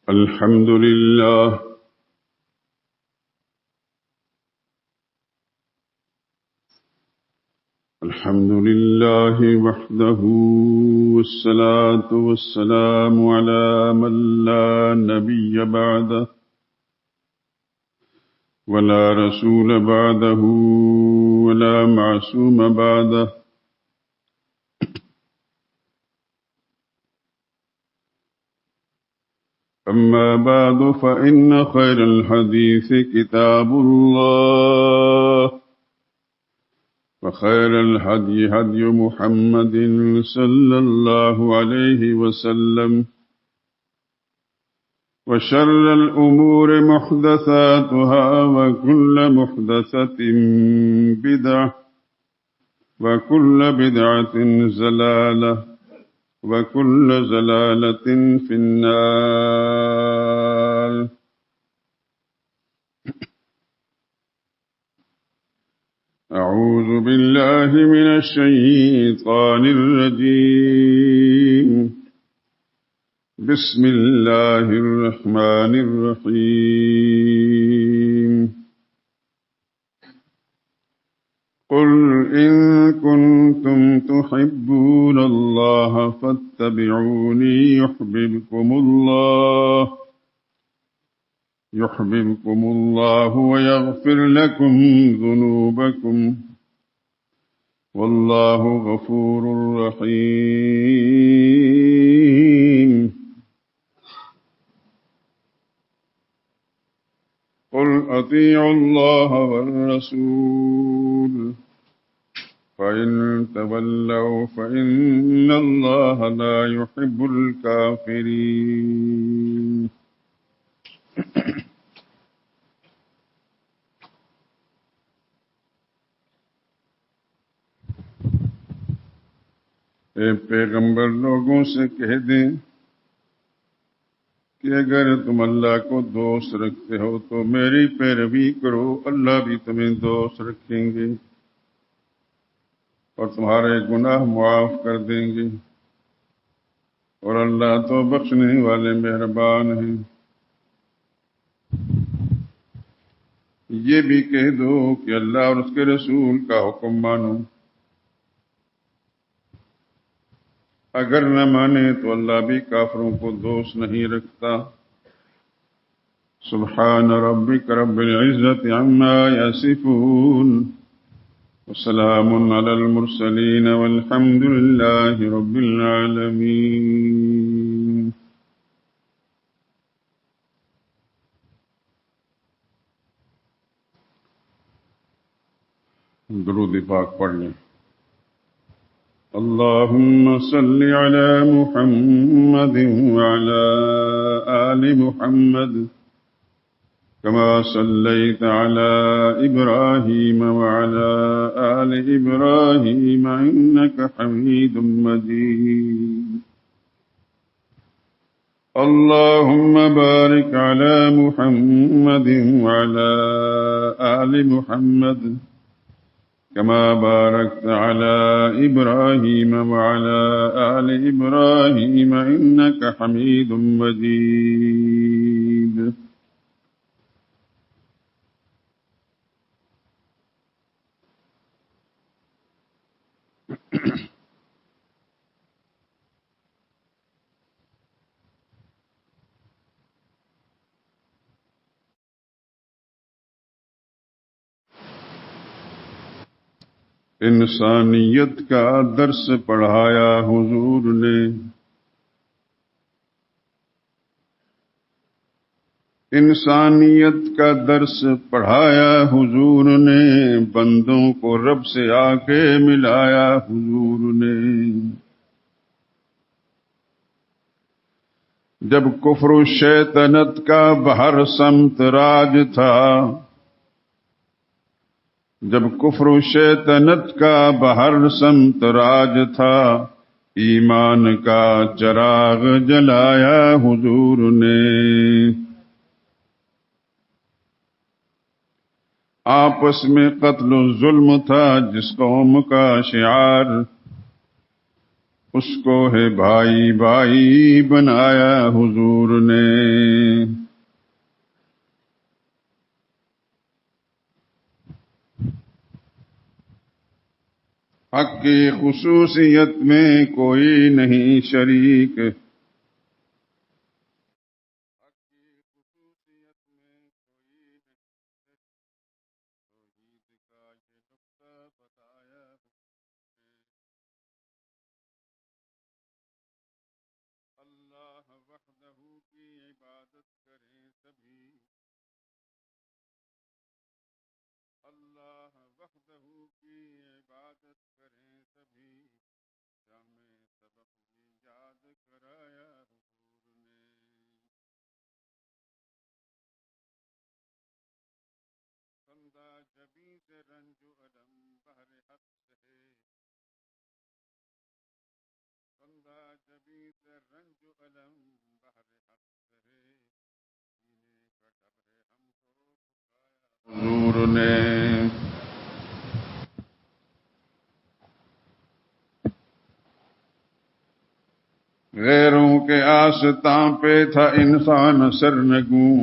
الحمد لله وحده، والصلاة والسلام على من لا نبي بعده ولا رسول بعده ولا معصوم بعده. أما بعد، فإن خير الحديث كتاب الله، وخير الهدي هدي محمد صلى الله عليه وسلم، وشر الأمور محدثاتها، وكل محدثة بدعة، وكل بدعة ضلالة، وكل ضلالة في النار. أعوذ بالله من الشيطان الرجيم. بسم الله الرحمن الرحيم. قل إن كنتم تحبون الله فاتبعوني يحببكم الله ويغفر لكم ذنوبكم، والله غفور رحيم. قل أطيعوا الله والرسول، فإن تولوا فإن الله لا يحب الكافرين. اے پیغمبر، لوگوں سے کہہ دیں کہ اگر تم اللہ کو دوست رکھتے ہو تو میری پیروی کرو، اللہ بھی تمہیں دوست رکھیں گے اور تمہارے گناہ معاف کر دیں گے، اور اللہ تو بخشنے والے مہربان ہیں۔ یہ بھی کہہ دو کہ اللہ اور اس کے رسول کا حکم مانو، اگر نہ مانے تو اللہ بھی کافروں کو دوست نہیں رکھتا۔ سبحان ربک رب العزت عما یصفون، وسلام علی المرسلین، والحمد للہ رب العالمین۔ درود پاک پڑھ لیں۔ اللهم صل على محمد وعلى آل محمد كما صليت على إبراهيم وعلى آل إبراهيم إنك حميد مجيد. اللهم بارك على محمد وعلى آل محمد كما باركت على إبراهيم وعلى آل إبراهيم إنك حميد مجيد. انسانیت کا درس پڑھایا حضور نے، انسانیت کا درس پڑھایا حضور نے، بندوں کو رب سے آ کے ملایا حضور نے۔ جب کفر و شیطنت کا بہر سمت راج تھا، جب کفر و شیطنت کا بہر سمت راج تھا، ایمان کا چراغ جلایا حضور نے۔ آپس میں قتل و ظلم تھا جس قوم کا شعار، اس کو ہے بھائی بھائی بنایا حضور نے۔ حق کی خصوصیت میں کوئی نہیں شریک. حق کی خصوصیت میں کوئی نہیں شریک. توحید کا یہ نقطہ بتایا ہے. اللہ وحدہ کی عبادت کریں سبھی. اللہ وحدہ کی عبادت کریں سبھی. جامع سبق میں یاد کرایا حضور نے. بندہ جبیں سے رنج و الم بہر حق سہے. بندہ جبیں سے رنج و الم بہر حق سہے. سینے کا ڈر ہے ہم کو جھکایا حضور نے. غیروں کے آستاں پہ تھا انسان سرنگوں.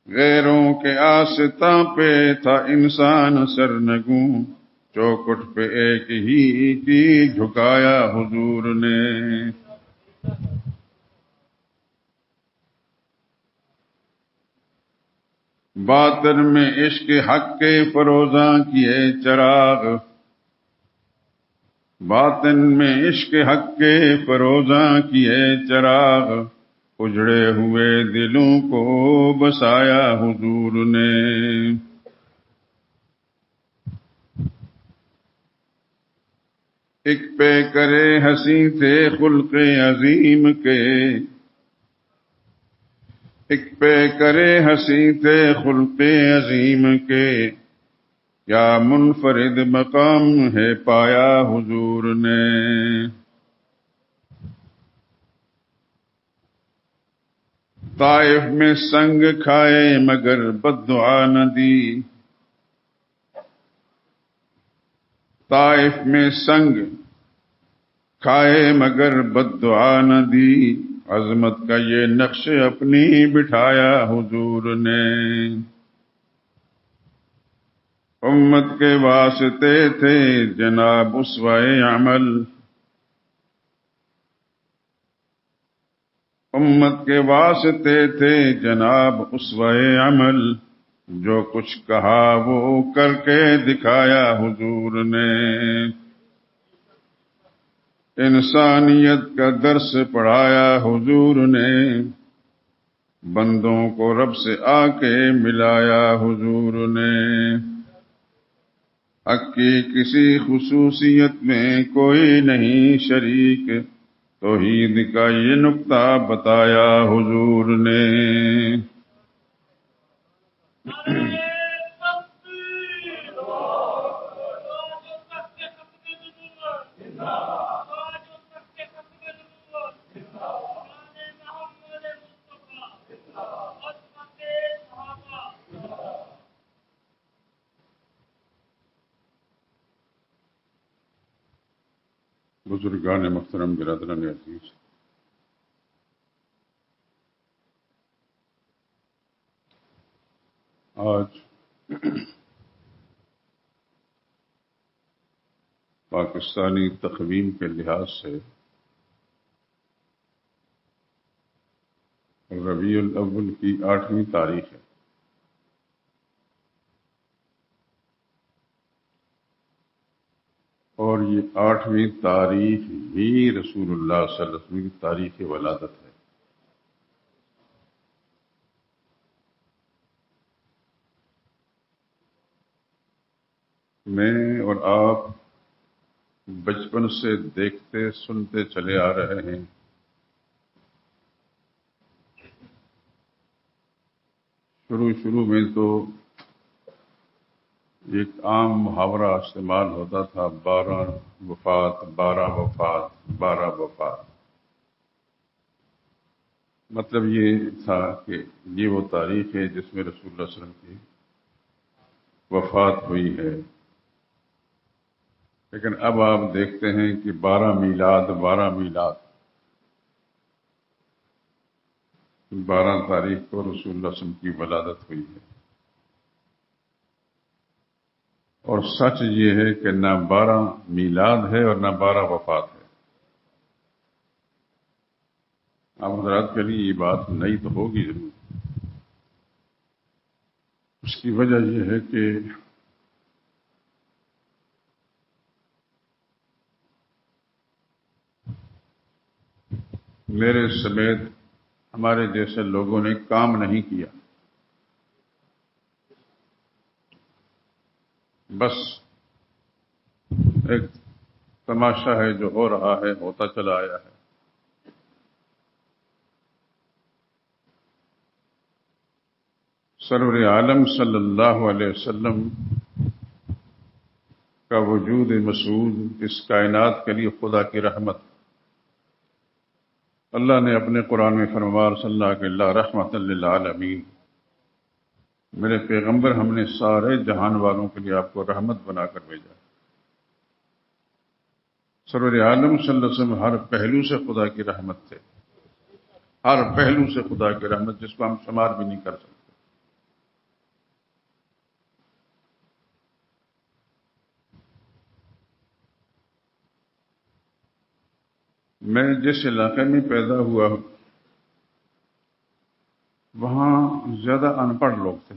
غیروں کے آستاں پہ تھا انسان سرنگوں. چوکٹ پہ ایک ہی کی جھکایا حضور نے. باطن میں عشق حق کے فروزاں کیے چراغ. باطن میں عشق حق کے فروزاں کیے چراغ. اجڑے ہوئے دلوں کو بسایا حضور نے. ایک پہ کرے ہنسی تھے خلق عظیم کے. ایک پہ کرے ہنسی تھے خلق عظیم کے. کیا منفرد مقام ہے پایا حضور نے. طائف میں سنگ کھائے مگر بددعا نہ دی. طائف میں سنگ کھائے مگر بددعا نہ دی. عظمت کا یہ نقش اپنی بٹھایا حضور نے. امت کے واسطے تھے جناب اسوہ عمل. امت کے واسطے تھے جناب اسوہ عمل. جو کچھ کہا وہ کر کے دکھایا حضور نے. انسانیت کا درس پڑھایا حضور نے. بندوں کو رب سے آ کے ملایا حضور نے. حق کی کسی خصوصیت میں کوئی نہیں شریک. توحید کا یہ نقطہ بتایا حضور نے. بزرگان محترم، برادران عزیز، آج پاکستانی تقویم کے لحاظ سے ربیع الاول کی 8ویں تاریخ ہے. اور یہ 8ویں تاریخ ہی رسول اللہ صلی اللہ علیہ وسلم کی تاریخ ولادت ہے. میں اور آپ بچپن سے دیکھتے سنتے چلے آ رہے ہیں. شروع میں تو ایک عام محاورہ استعمال ہوتا تھا، 12 وفات 12 وفات 12 وفات. مطلب یہ تھا کہ یہ وہ تاریخ ہے جس میں رسول اللہ صلی اللہ علیہ وسلم کی وفات ہوئی ہے. لیکن اب آپ دیکھتے ہیں کہ 12 میلاد 12 میلاد 12 تاریخ کو رسول اللہ صلی اللہ علیہ وسلم کی ولادت ہوئی ہے. اور سچ یہ ہے کہ نہ 12 میلاد ہے اور نہ 12 وفات ہے۔ آپ حضرات کے لیے یہ بات نئی تو ہوگی ضرور۔ اس کی وجہ یہ ہے کہ میرے سمیت ہمارے جیسے لوگوں نے کام نہیں کیا، بس ایک تماشا ہے جو ہو رہا ہے، ہوتا چلا آیا ہے۔ سرور عالم صلی اللہ علیہ وسلم کا وجود مسعود اس کائنات کے لیے خدا کی رحمت۔ اللہ نے اپنے قرآن میں فرمایا صلی اللہ علیہ اللہ رحمت للعالمین، میرے پیغمبر ہم نے سارے جہان والوں کے لیے آپ کو رحمت بنا کر بھیجا۔ سرور عالم صلی اللہ علیہ وسلم ہر پہلو سے خدا کی رحمت تھے، ہر پہلو سے خدا کی رحمت، جس کو ہم شمار بھی نہیں کر سکتے۔ میں جس علاقے میں پیدا ہوا وہاں زیادہ ان پڑھ لوگ تھے،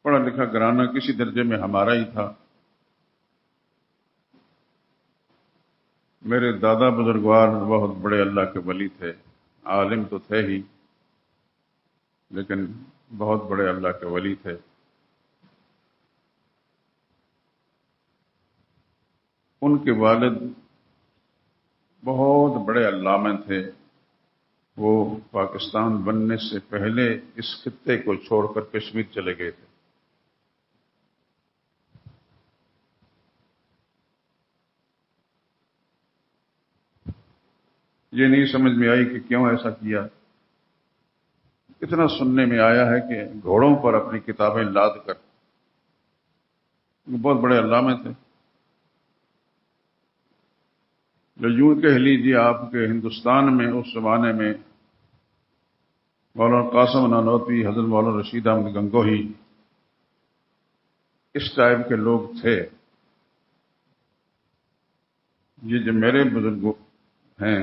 پڑھا لکھا گھرانہ کسی درجے میں ہمارا ہی تھا۔ میرے دادا بزرگوار بہت بڑے اللہ کے ولی تھے، عالم تو تھے ہی لیکن بہت بڑے اللہ کے ولی تھے۔ ان کے والد بہت بڑے علامہ تھے، وہ پاکستان بننے سے پہلے اس خطے کو چھوڑ کر کشمیر چلے گئے تھے۔ یہ نہیں سمجھ میں آئی کہ کیوں ایسا کیا۔ اتنا سننے میں آیا ہے کہ گھوڑوں پر اپنی کتابیں لاد کر، بہت بڑے علامہ تھے، جو یوں کہہ لیجیے آپ کے ہندوستان میں اس زمانے میں مولانا قاسم نانوتوی، حضرت مولانا رشید احمد گنگوہی، اس ٹائپ کے لوگ تھے۔ یہ جو میرے بزرگ ہیں،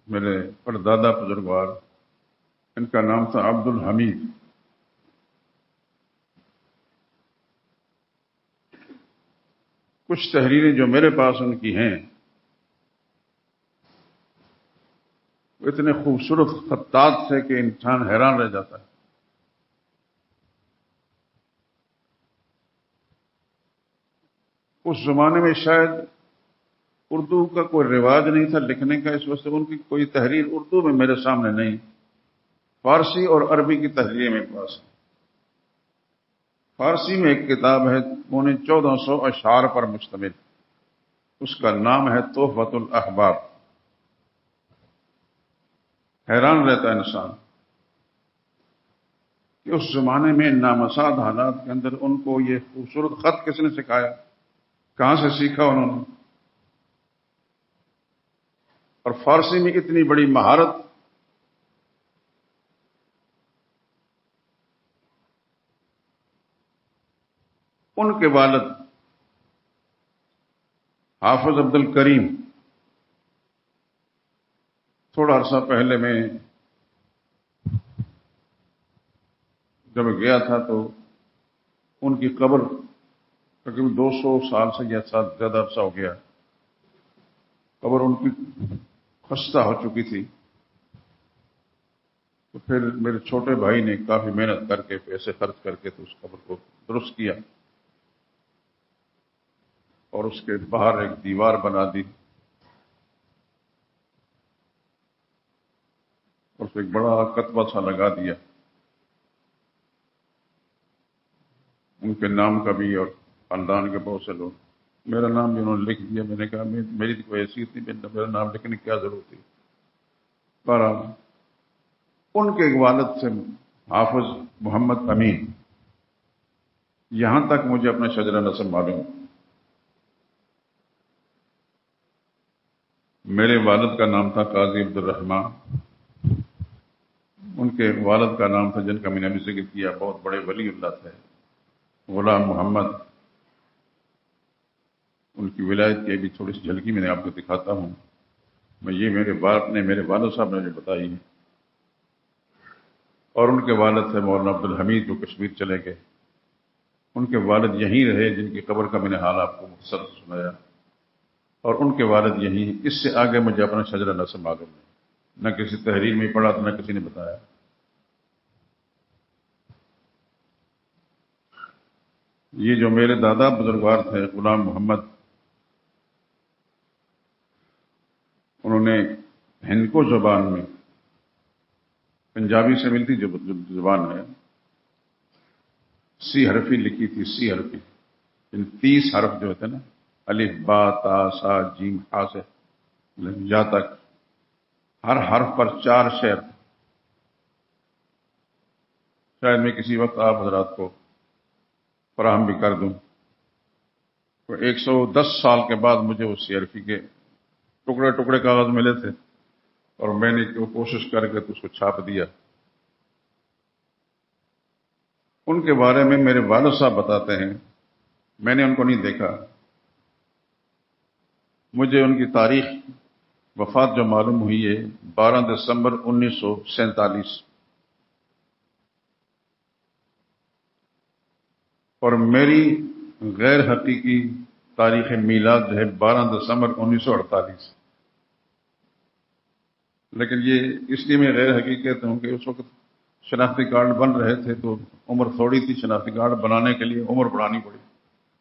میرے پردادا بزرگوار، ان کا نام تھا عبد الحمید۔ کچھ تحریریں جو میرے پاس ان کی ہیں، وہ اتنے خوبصورت خطات تھے کہ انسان حیران رہ جاتا ہے۔ اس زمانے میں شاید اردو کا کوئی رواج نہیں تھا لکھنے کا، اس وجہ سے ان کی کوئی تحریر اردو میں میرے سامنے نہیں، فارسی اور عربی کی تحریریں میرے پاس ہیں۔ فارسی میں ایک کتاب ہے 1400 اشعار پر مشتمل، اس کا نام ہے تحفۃ الاحباب۔ حیران رہتا ہے انسان کہ اس زمانے میں نامساعد حالات کے اندر ان کو یہ خوبصورت خط کس نے سکھایا، کہاں سے سیکھا انہوں نے، اور فارسی میں اتنی بڑی مہارت۔ ان کے والد حافظ عبد الکریم، تھوڑا عرصہ پہلے میں جب گیا تھا تو ان کی قبر تقریباً 200 سال سے یا زیادہ عرصہ ہو گیا، قبر ان کی خستہ ہو چکی تھی۔ تو پھر میرے چھوٹے بھائی نے کافی محنت کر کے، پیسے خرچ کر کے تو اس قبر کو درست کیا، اور اس کے باہر ایک دیوار بنا دی، اور اس پہ ایک بڑا کتبہ سا لگا دیا ان کے نام کا بھی اور خاندان کے بہت سے لوگ۔ میرا نام بھی انہوں نے لکھ دیا۔ میں نے کہا میری کوئی حیثیت نہیں، میرا نام لکھنے کی کیا ضرورت تھی۔ بہرحال ان کے ایک والد سے حافظ محمد امین، یہاں تک مجھے اپنا شجرہ نسب معلوم۔ میرے والد کا نام تھا قاضی عبد الرحمان، ان کے والد کا نام تھا جن کا میں نے ابھی ذکر کیا، بہت بڑے ولی اللہ تھے، غلام محمد۔ ان کی ولایت کی بھی تھوڑی سی جھلکی میں نے آپ کو دکھاتا ہوں۔ یہ میرے باپ نے، میرے والد صاحب نے مجھے بتائی ہے، اور ان کے والد تھے مولانا عبد الحمید جو کشمیر چلے گئے۔ ان کے والد یہیں رہے جن کی قبر کا میں نے حال آپ کو مختصر سنایا، اور ان کے والد یہیں۔ اس سے آگے مجھے اپنا شجرہ نسب معلوم نہیں، نہ کسی تحریر میں پڑھا تو نہ کسی نے بتایا۔ یہ جو میرے دادا بزرگوار تھے غلام محمد، انہوں نے ہندکو زبان میں، پنجابی سے ملتی جو زبان ہے، سی حرفی لکھی تھی، سی حرفی، ان 30 حرف جو ہوتے ہیں نا، الف با تا سا جیم ہا سے یا تک، ہر حرف پر 4 شعر۔ شاید میں کسی وقت آپ حضرات کو فراہم بھی کر دوں۔ تو 110 سال کے بعد مجھے اس سی حرفی کے ٹکڑے ٹکڑے کاغذ ملے تھے، اور میں نے کوشش کر کے تو اس کو چھاپ دیا۔ ان کے بارے میں میرے والد صاحب بتاتے ہیں، میں نے ان کو نہیں دیکھا، مجھے ان کی تاریخ وفات جو معلوم ہوئی ہے 12 دسمبر 1947، اور میری غیر حقیقی تاریخ میلاد جو ہے 12 دسمبر 1948۔ لیکن یہ اس لیے میں غیر حقیقی کہتا ہوں کہ اس وقت شناختی کارڈ بن رہے تھے تو عمر تھوڑی تھی، شناختی کارڈ بنانے کے لیے عمر بڑھانی پڑی،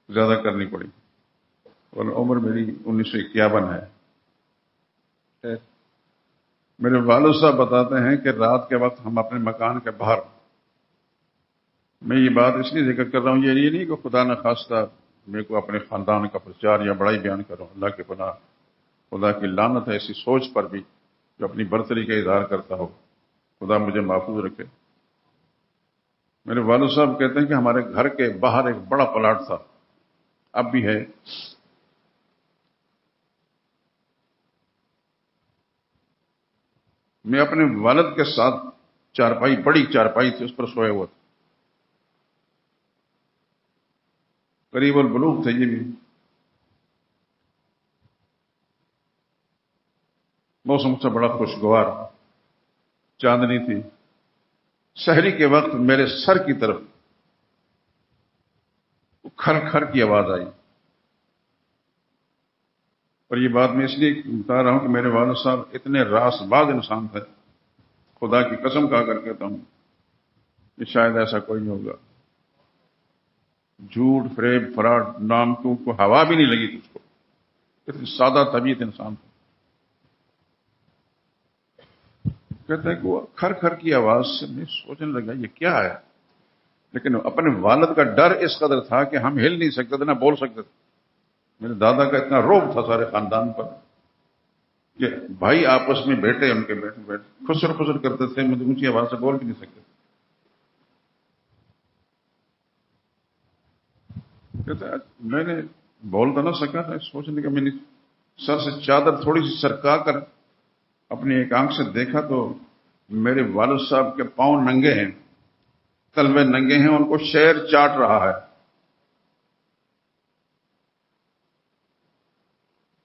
زیادہ کرنی پڑی، اور عمر میری 1951 ہے۔ میرے والد صاحب بتاتے ہیں کہ رات کے وقت ہم اپنے مکان کے باہر، میں یہ بات اس لیے ذکر کر رہا ہوں، یہ نہیں کہ خدا نخواستہ میں کو اپنے خاندان کا پرچار یا بڑائی بیان کروں، اللہ کے پناہ، خدا کی لعنت ہے ایسی سوچ پر بھی جو اپنی برتری کا اظہار کرتا ہو، خدا مجھے محفوظ رکھے۔ میرے والد صاحب کہتے ہیں کہ ہمارے گھر کے باہر ایک بڑا پلاٹ تھا، اب بھی ہے، میں اپنے والد کے ساتھ چارپائی، بڑی چارپائی تھی، اس پر سویا ہوا تھا، قریب البلوغ تھے یہ بھی۔ موسم سے بڑا خوشگوار، چاندنی تھی۔ سحری کے وقت میرے سر کی طرف کھر کھر کی آواز آئی، اور یہ بات میں اس لیے بتا رہا ہوں کہ میرے والد صاحب اتنے راس باز انسان تھے، خدا کی قسم کھا کر کہتا ہوں کہ شاید ایسا کوئی نہیں ہوگا۔ جھوٹ، فریب، فراڈ نام کو ہوا بھی نہیں لگی تھی اس کو، اتنی سادہ طبیعت انسان تھا۔ کہتے ہیں کہ وہ کھر کھر کی آواز سے میں سوچنے لگا یہ کیا ہے، لیکن اپنے والد کا ڈر اس قدر تھا کہ ہم ہل نہیں سکتے تھے، نہ بول سکتے تھے۔ میرے دادا کا اتنا روب تھا سارے خاندان پر کہ بھائی آپس میں بیٹھے، ان کے بیٹھے خسر خسر کرتے تھے، مجھے اونچی آواز سے بول بھی نہیں سکتے۔ کہتے ہیں میں نے بول تو نہ سکا تھا، سوچنے کا میں نے سر سے چادر تھوڑی سی سرکا کر اپنی ایک آنکھ سے دیکھا تو میرے والد صاحب کے پاؤں ننگے ہیں، تلوے ننگے ہیں، ان کو شیر چاٹ رہا ہے۔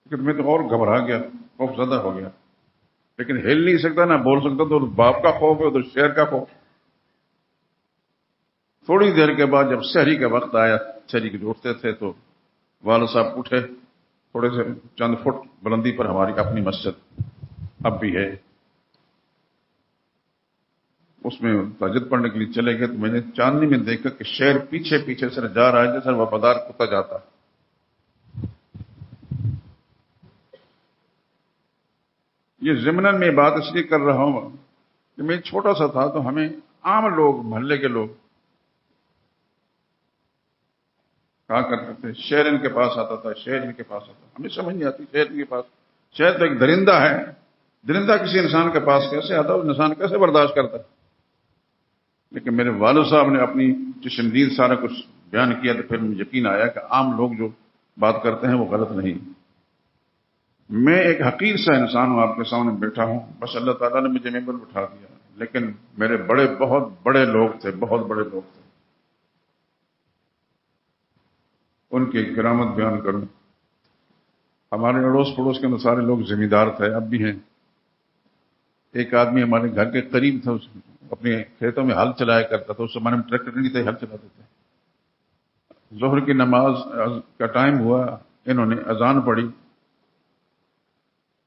لیکن میں تو اور گھبرا گیا، خوف زدہ ہو گیا، لیکن ہل نہیں سکتا، نہ بول سکتا، تو باپ کا خوف ہے ادھر شیر کا خوف۔ تھوڑی دیر کے بعد جب سحری کا وقت آیا، سحری کے اٹھتے تھے تو والد صاحب اٹھے، تھوڑے سے چند فٹ بلندی پر ہماری اپنی مسجد اب بھی ہے، اس میں تہجد پڑھنے کے لیے چلے گئے تو میں نے چاندنی میں دیکھا کہ شیر پیچھے پیچھے سے جا رہا ہے جیسے وفادار کتا جاتا ہے۔ یہ ضمناً میں بات اس لیے کر رہا ہوں کہ میں چھوٹا سا تھا تو ہمیں عام لوگ، محلے کے لوگ کہا کرتے تھے شیر ان کے پاس آتا تھا، شیر ان کے پاس آتا تھا۔ ہمیں سمجھ نہیں آتی شیر ان کے پاس، شیر تو ایک درندہ ہے، درندہ کسی انسان کے پاس کیسے آتا ہے، انسان کیسے برداشت کرتا ہے؟ لیکن میرے والد صاحب نے اپنی چشمدید سارا کچھ بیان کیا تو پھر مجھے یقین آیا کہ عام لوگ جو بات کرتے ہیں وہ غلط نہیں۔ میں ایک حقیر سا انسان ہوں، آپ کے سامنے بیٹھا ہوں، بس اللہ تعالیٰ نے مجھے ممبر بٹھا دیا، لیکن میرے بڑے بہت بڑے لوگ تھے، بہت بڑے لوگ تھے، ان کی کرامت بیان کروں۔ ہمارے اڑوس پڑوس کے اندر سارے لوگ ذمہ دار تھے، اب بھی ہیں۔ ایک آدمی ہمارے گھر کے قریب تھا، اس اپنے کھیتوں میں ہل چلایا کرتا تھا، اس زمانے میں ٹریکٹر نہیں تھے، ہل چلاتے تھے۔ ظہر کی نماز کا ٹائم ہوا، انہوں نے اذان پڑھی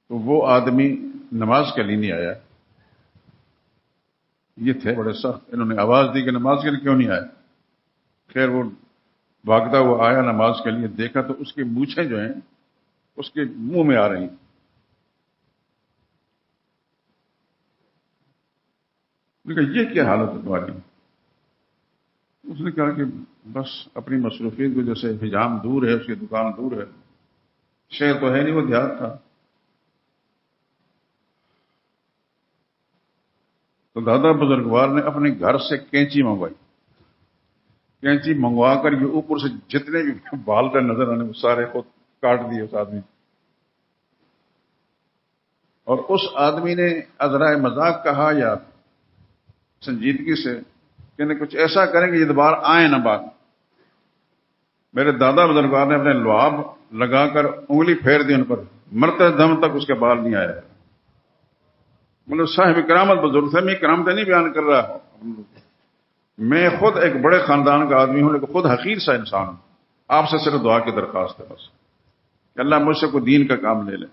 تو وہ آدمی نماز کے لیے نہیں آیا۔ یہ تھے بڑے سخت، انہوں نے آواز دی کہ نماز کے لیے کیوں نہیں آیا؟ خیر وہ بھاگتا ہوا آیا نماز کے لیے، دیکھا تو اس کی مونچھیں جو ہیں اس کے منہ میں آ رہی ہیں۔ یہ کیا حالت ہے تمہاری؟ اس نے کہا کہ بس اپنی مصروفیت کی وجہ سے حجام دور ہے، اس کی دکان دور ہے، شہر تو ہے نہیں، وہ دیہات تھا۔ تو دادا بزرگوار نے اپنے گھر سے کینچی منگوائی، کینچی منگوا کر یہ اوپر سے جتنے بھی بال کا نظر آنے وہ سارے کو کاٹ دیے اس آدمی، اور اس آدمی نے ازرائے مذاق کہا یا سنجیدگی سے کہ کچھ ایسا کریں گے یہ دوبارہ آئے نہ بات۔ میرے دادا بزرگوار نے اپنے لعاب لگا کر انگلی پھیر دی ان پر، مرتے دم تک اس کے بال نہیں آیا۔ مطلب صاحب کرامت بزرگ تھے، میں کرامتیں نہیں بیان کر رہا ہوں، میں خود ایک بڑے خاندان کا آدمی ہوں لیکن خود حقیر سا انسان ہوں۔ آپ سے صرف دعا کی درخواست ہے بس کہ اللہ مجھ سے کوئی دین کا کام لے لے۔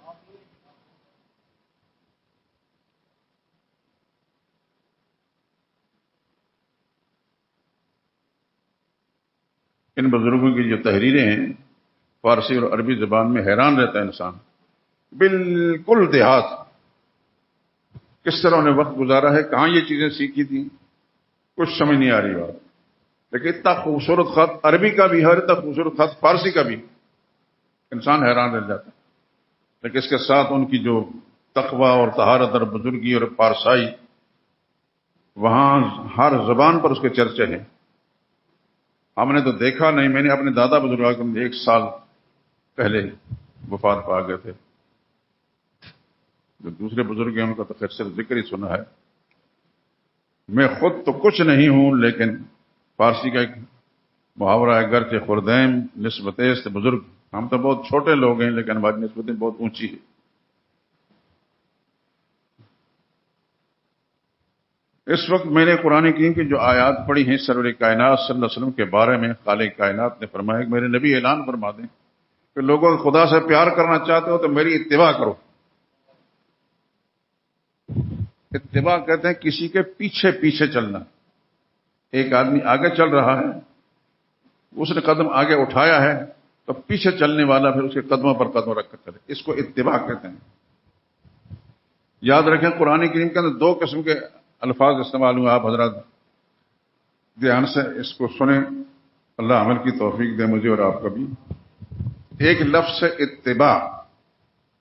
ان بزرگوں کی جو تحریریں ہیں فارسی اور عربی زبان میں، حیران رہتا ہے انسان، بالکل دیہات، کس طرح انہیں وقت گزارا ہے، کہاں یہ چیزیں سیکھی تھیں، کچھ سمجھ نہیں آ رہی بات۔ لیکن اتنا خوبصورت خط عربی کا بھی ہے، اتنا خوبصورت خط فارسی کا بھی، انسان حیران رہ جاتا ہے۔ لیکن اس کے ساتھ ان کی جو تقوی اور طہارت اور بزرگی اور پارسائی، وہاں ہر زبان پر اس کے چرچے ہیں۔ ہم نے تو دیکھا نہیں، میں نے اپنے دادا بزرگوں کو 1 سال پہلے وفات پا گئے تھے، جو دوسرے بزرگ ہیں ان کا تو خیر صرف ذکر ہی سنا ہے۔ میں خود تو کچھ نہیں ہوں، لیکن فارسی کا ایک محاورہ ہے، گرچہ خردیم نسبت است بزرگ، ہم تو بہت چھوٹے لوگ ہیں لیکن ہماری نسبتیں بہت اونچی ہے۔ اس وقت میں نے قرآن کریم کی جو آیات پڑھی ہیں سرور کائنات صلی اللہ علیہ وسلم کے بارے میں، خالق کائنات نے فرمایا کہ میرے نبی اعلان فرما دیں کہ لوگوں کو خدا سے پیار کرنا چاہتے ہو تو میری اتباع کرو۔ اتباع کہتے ہیں کسی کے پیچھے پیچھے چلنا۔ ایک آدمی آگے چل رہا ہے، اس نے قدم آگے اٹھایا ہے تو پیچھے چلنے والا پھر اس کے قدموں پر قدم رکھ کر چلے، اس کو اتباع کہتے ہیں۔ یاد رکھیں قرآن کریم کے اندر 2 قسم کے الفاظ استعمال ہوئے، آپ حضرات دھیان سے اس کو سنیں، اللہ عمل کی توفیق دے مجھے اور آپ کو بھی۔ ایک لفظ ہے اتباع،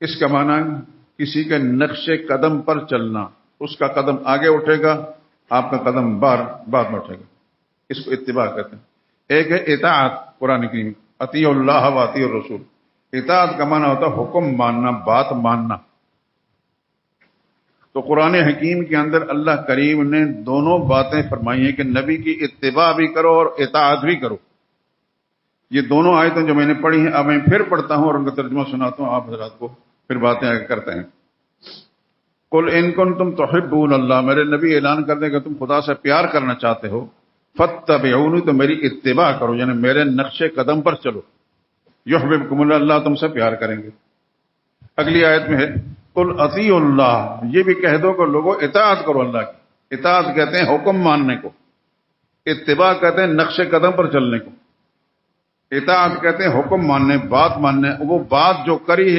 اس کا معنی ہے کسی کے نقش قدم پر چلنا، اس کا قدم آگے اٹھے گا، آپ کا قدم بعد میں اٹھے گا، اس کو اتباع کہتے ہیں۔ ایک ہے اطاعت، قرآن کریم اطیعوا اللہ و اطیعوا الرسول، اطاعت کا معنی ہوتا ہے حکم ماننا، بات ماننا۔ تو قرآن حکیم کے اندر اللہ کریم نے دونوں باتیں فرمائی ہیں کہ نبی کی اتباع بھی کرو اور اطاعت بھی کرو۔ یہ دونوں آیتیں جو میں نے پڑھی ہیں اب میں پھر پڑھتا ہوں اور ان کا ترجمہ سناتا ہوں، آپ حضرات کو پھر باتیں آگے کرتے ہیں۔ قل ان کنتم تحبون اللہ، میرے نبی اعلان کر دیں کہ تم خدا سے پیار کرنا چاہتے ہو، فاتبعونی، تو میری اتباع کرو، یعنی میرے نقش قدم پر چلو، یحببکم اللہ، اللہ تم سے پیار کریں گے۔ اگلی آیت میں ہے قل اطیعوا اللہ، یہ بھی کہہ دو کہ لوگوں اطاعت کرو اللہ کی۔ اطاعت کہتے ہیں حکم ماننے کو، اتباع کہتے ہیں نقش قدم پر چلنے کو۔ اطاعت کہتے ہیں حکم ماننے، بات ماننے، وہ بات جو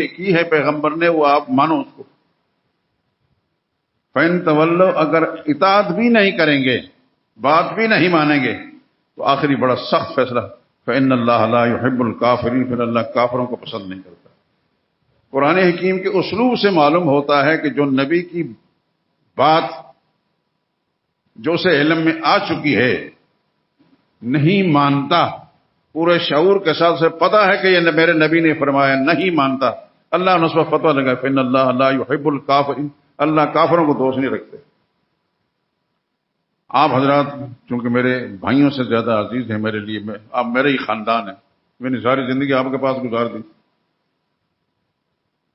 کی ہے پیغمبر نے وہ آپ مانو اس کو۔ فَإِن تَوَلَّوْا، اگر اطاعت بھی نہیں کریں گے، بات بھی نہیں مانیں گے، تو آخری بڑا سخت فیصلہ، فَإِنَّ اللَّهَ لَا يُحِبُّ الْكَافِرِينَ، پھر اللہ کافروں کو پسند نہیں کرتا۔ قرآن حکیم کے اسلوب سے معلوم ہوتا ہے کہ جو نبی کی بات جو سے علم میں آ چکی ہے نہیں مانتا، پورے شعور کے ساتھ سے پتا ہے کہ یہ میرے نبی نے فرمایا، نہیں مانتا، اللہ نے اس پر فتویٰ لگا فإن اللہ لا يحب الکافرین، اللہ کافروں کو دوست نہیں رکھتے۔ آپ حضرات چونکہ میرے بھائیوں سے زیادہ عزیز ہیں میرے لیے، آپ میرے ہی خاندان ہیں، میں نے ساری زندگی آپ کے پاس گزار دی.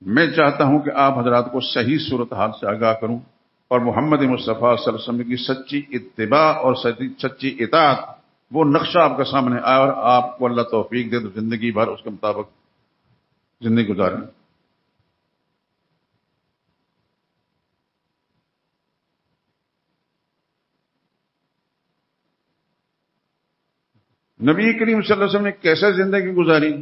میں چاہتا ہوں کہ آپ حضرات کو صحیح صورتحال سے آگاہ کروں اور محمد مصطفیٰ صلی اللہ علیہ وسلم کی سچی اتباع اور سچی اطاعت، وہ نقشہ آپ کے سامنے آئے اور آپ کو اللہ توفیق دے تو زندگی بھر اس کے مطابق زندگی گزاریں. نبی کریم صلی اللہ علیہ وسلم نے کیسے زندگی گزاری؟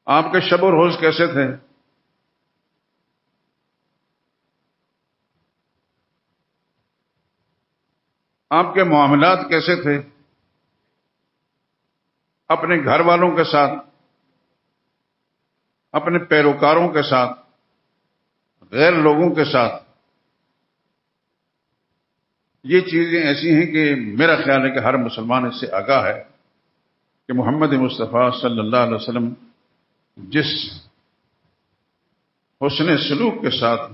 آپ کے شب و روز کیسے تھے؟ آپ کے معاملات کیسے تھے؟ اپنے گھر والوں کے ساتھ، اپنے پیروکاروں کے ساتھ، غیر لوگوں کے ساتھ. یہ چیزیں ایسی ہیں کہ میرا خیال ہے کہ ہر مسلمان اس سے آگاہ ہے کہ محمد مصطفیٰ صلی اللہ علیہ وسلم جس حسن سلوک کے ساتھ،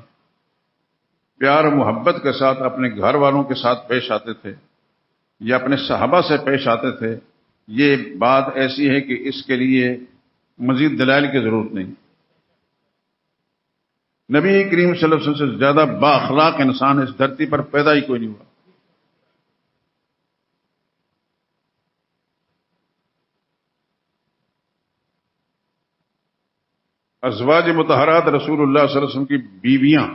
پیار و محبت کے ساتھ اپنے گھر والوں کے ساتھ پیش آتے تھے یا اپنے صحابہ سے پیش آتے تھے، یہ بات ایسی ہے کہ اس کے لیے مزید دلائل کی ضرورت نہیں. نبی کریم صلی اللہ علیہ وسلم سے زیادہ با اخلاق انسان اس دھرتی پر پیدا ہی کوئی نہیں ہوا. ازواج مطہرات رسول اللہ صلی اللہ علیہ وسلم کی بیویاں،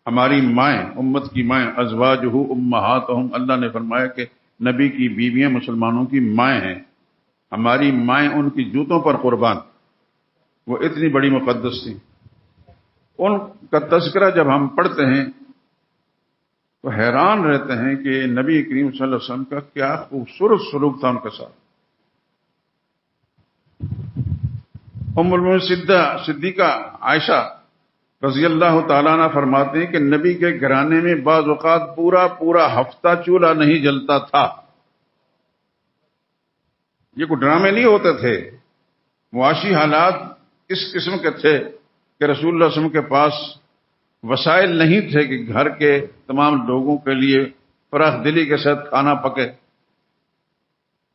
ہماری مائیں، امت کی مائیں، ازواجہ امہاتہم، اللہ نے فرمایا کہ نبی کی بیویاں مسلمانوں کی مائیں ہیں. ہماری مائیں ان کی جوتوں پر قربان، وہ اتنی بڑی مقدس تھیں. ان کا تذکرہ جب ہم پڑھتے ہیں تو حیران رہتے ہیں کہ نبی کریم صلی اللہ علیہ وسلم کا کیا خوبصورت سلوک تھا ان کے ساتھ. ام المؤمنین صدیقہ عائشہ رضی اللہ تعالیٰ عنہ فرماتے ہیں کہ نبی کے گھرانے میں بعض اوقات پورا ہفتہ چولہا نہیں جلتا تھا. یہ کوئی ڈرامے نہیں ہوتے تھے، معاشی حالات اس قسم کے تھے کہ رسول اللہ صلی اللہ علیہ وسلم کے پاس وسائل نہیں تھے کہ گھر کے تمام لوگوں کے لیے فراخ دلی کے ساتھ کھانا پکے.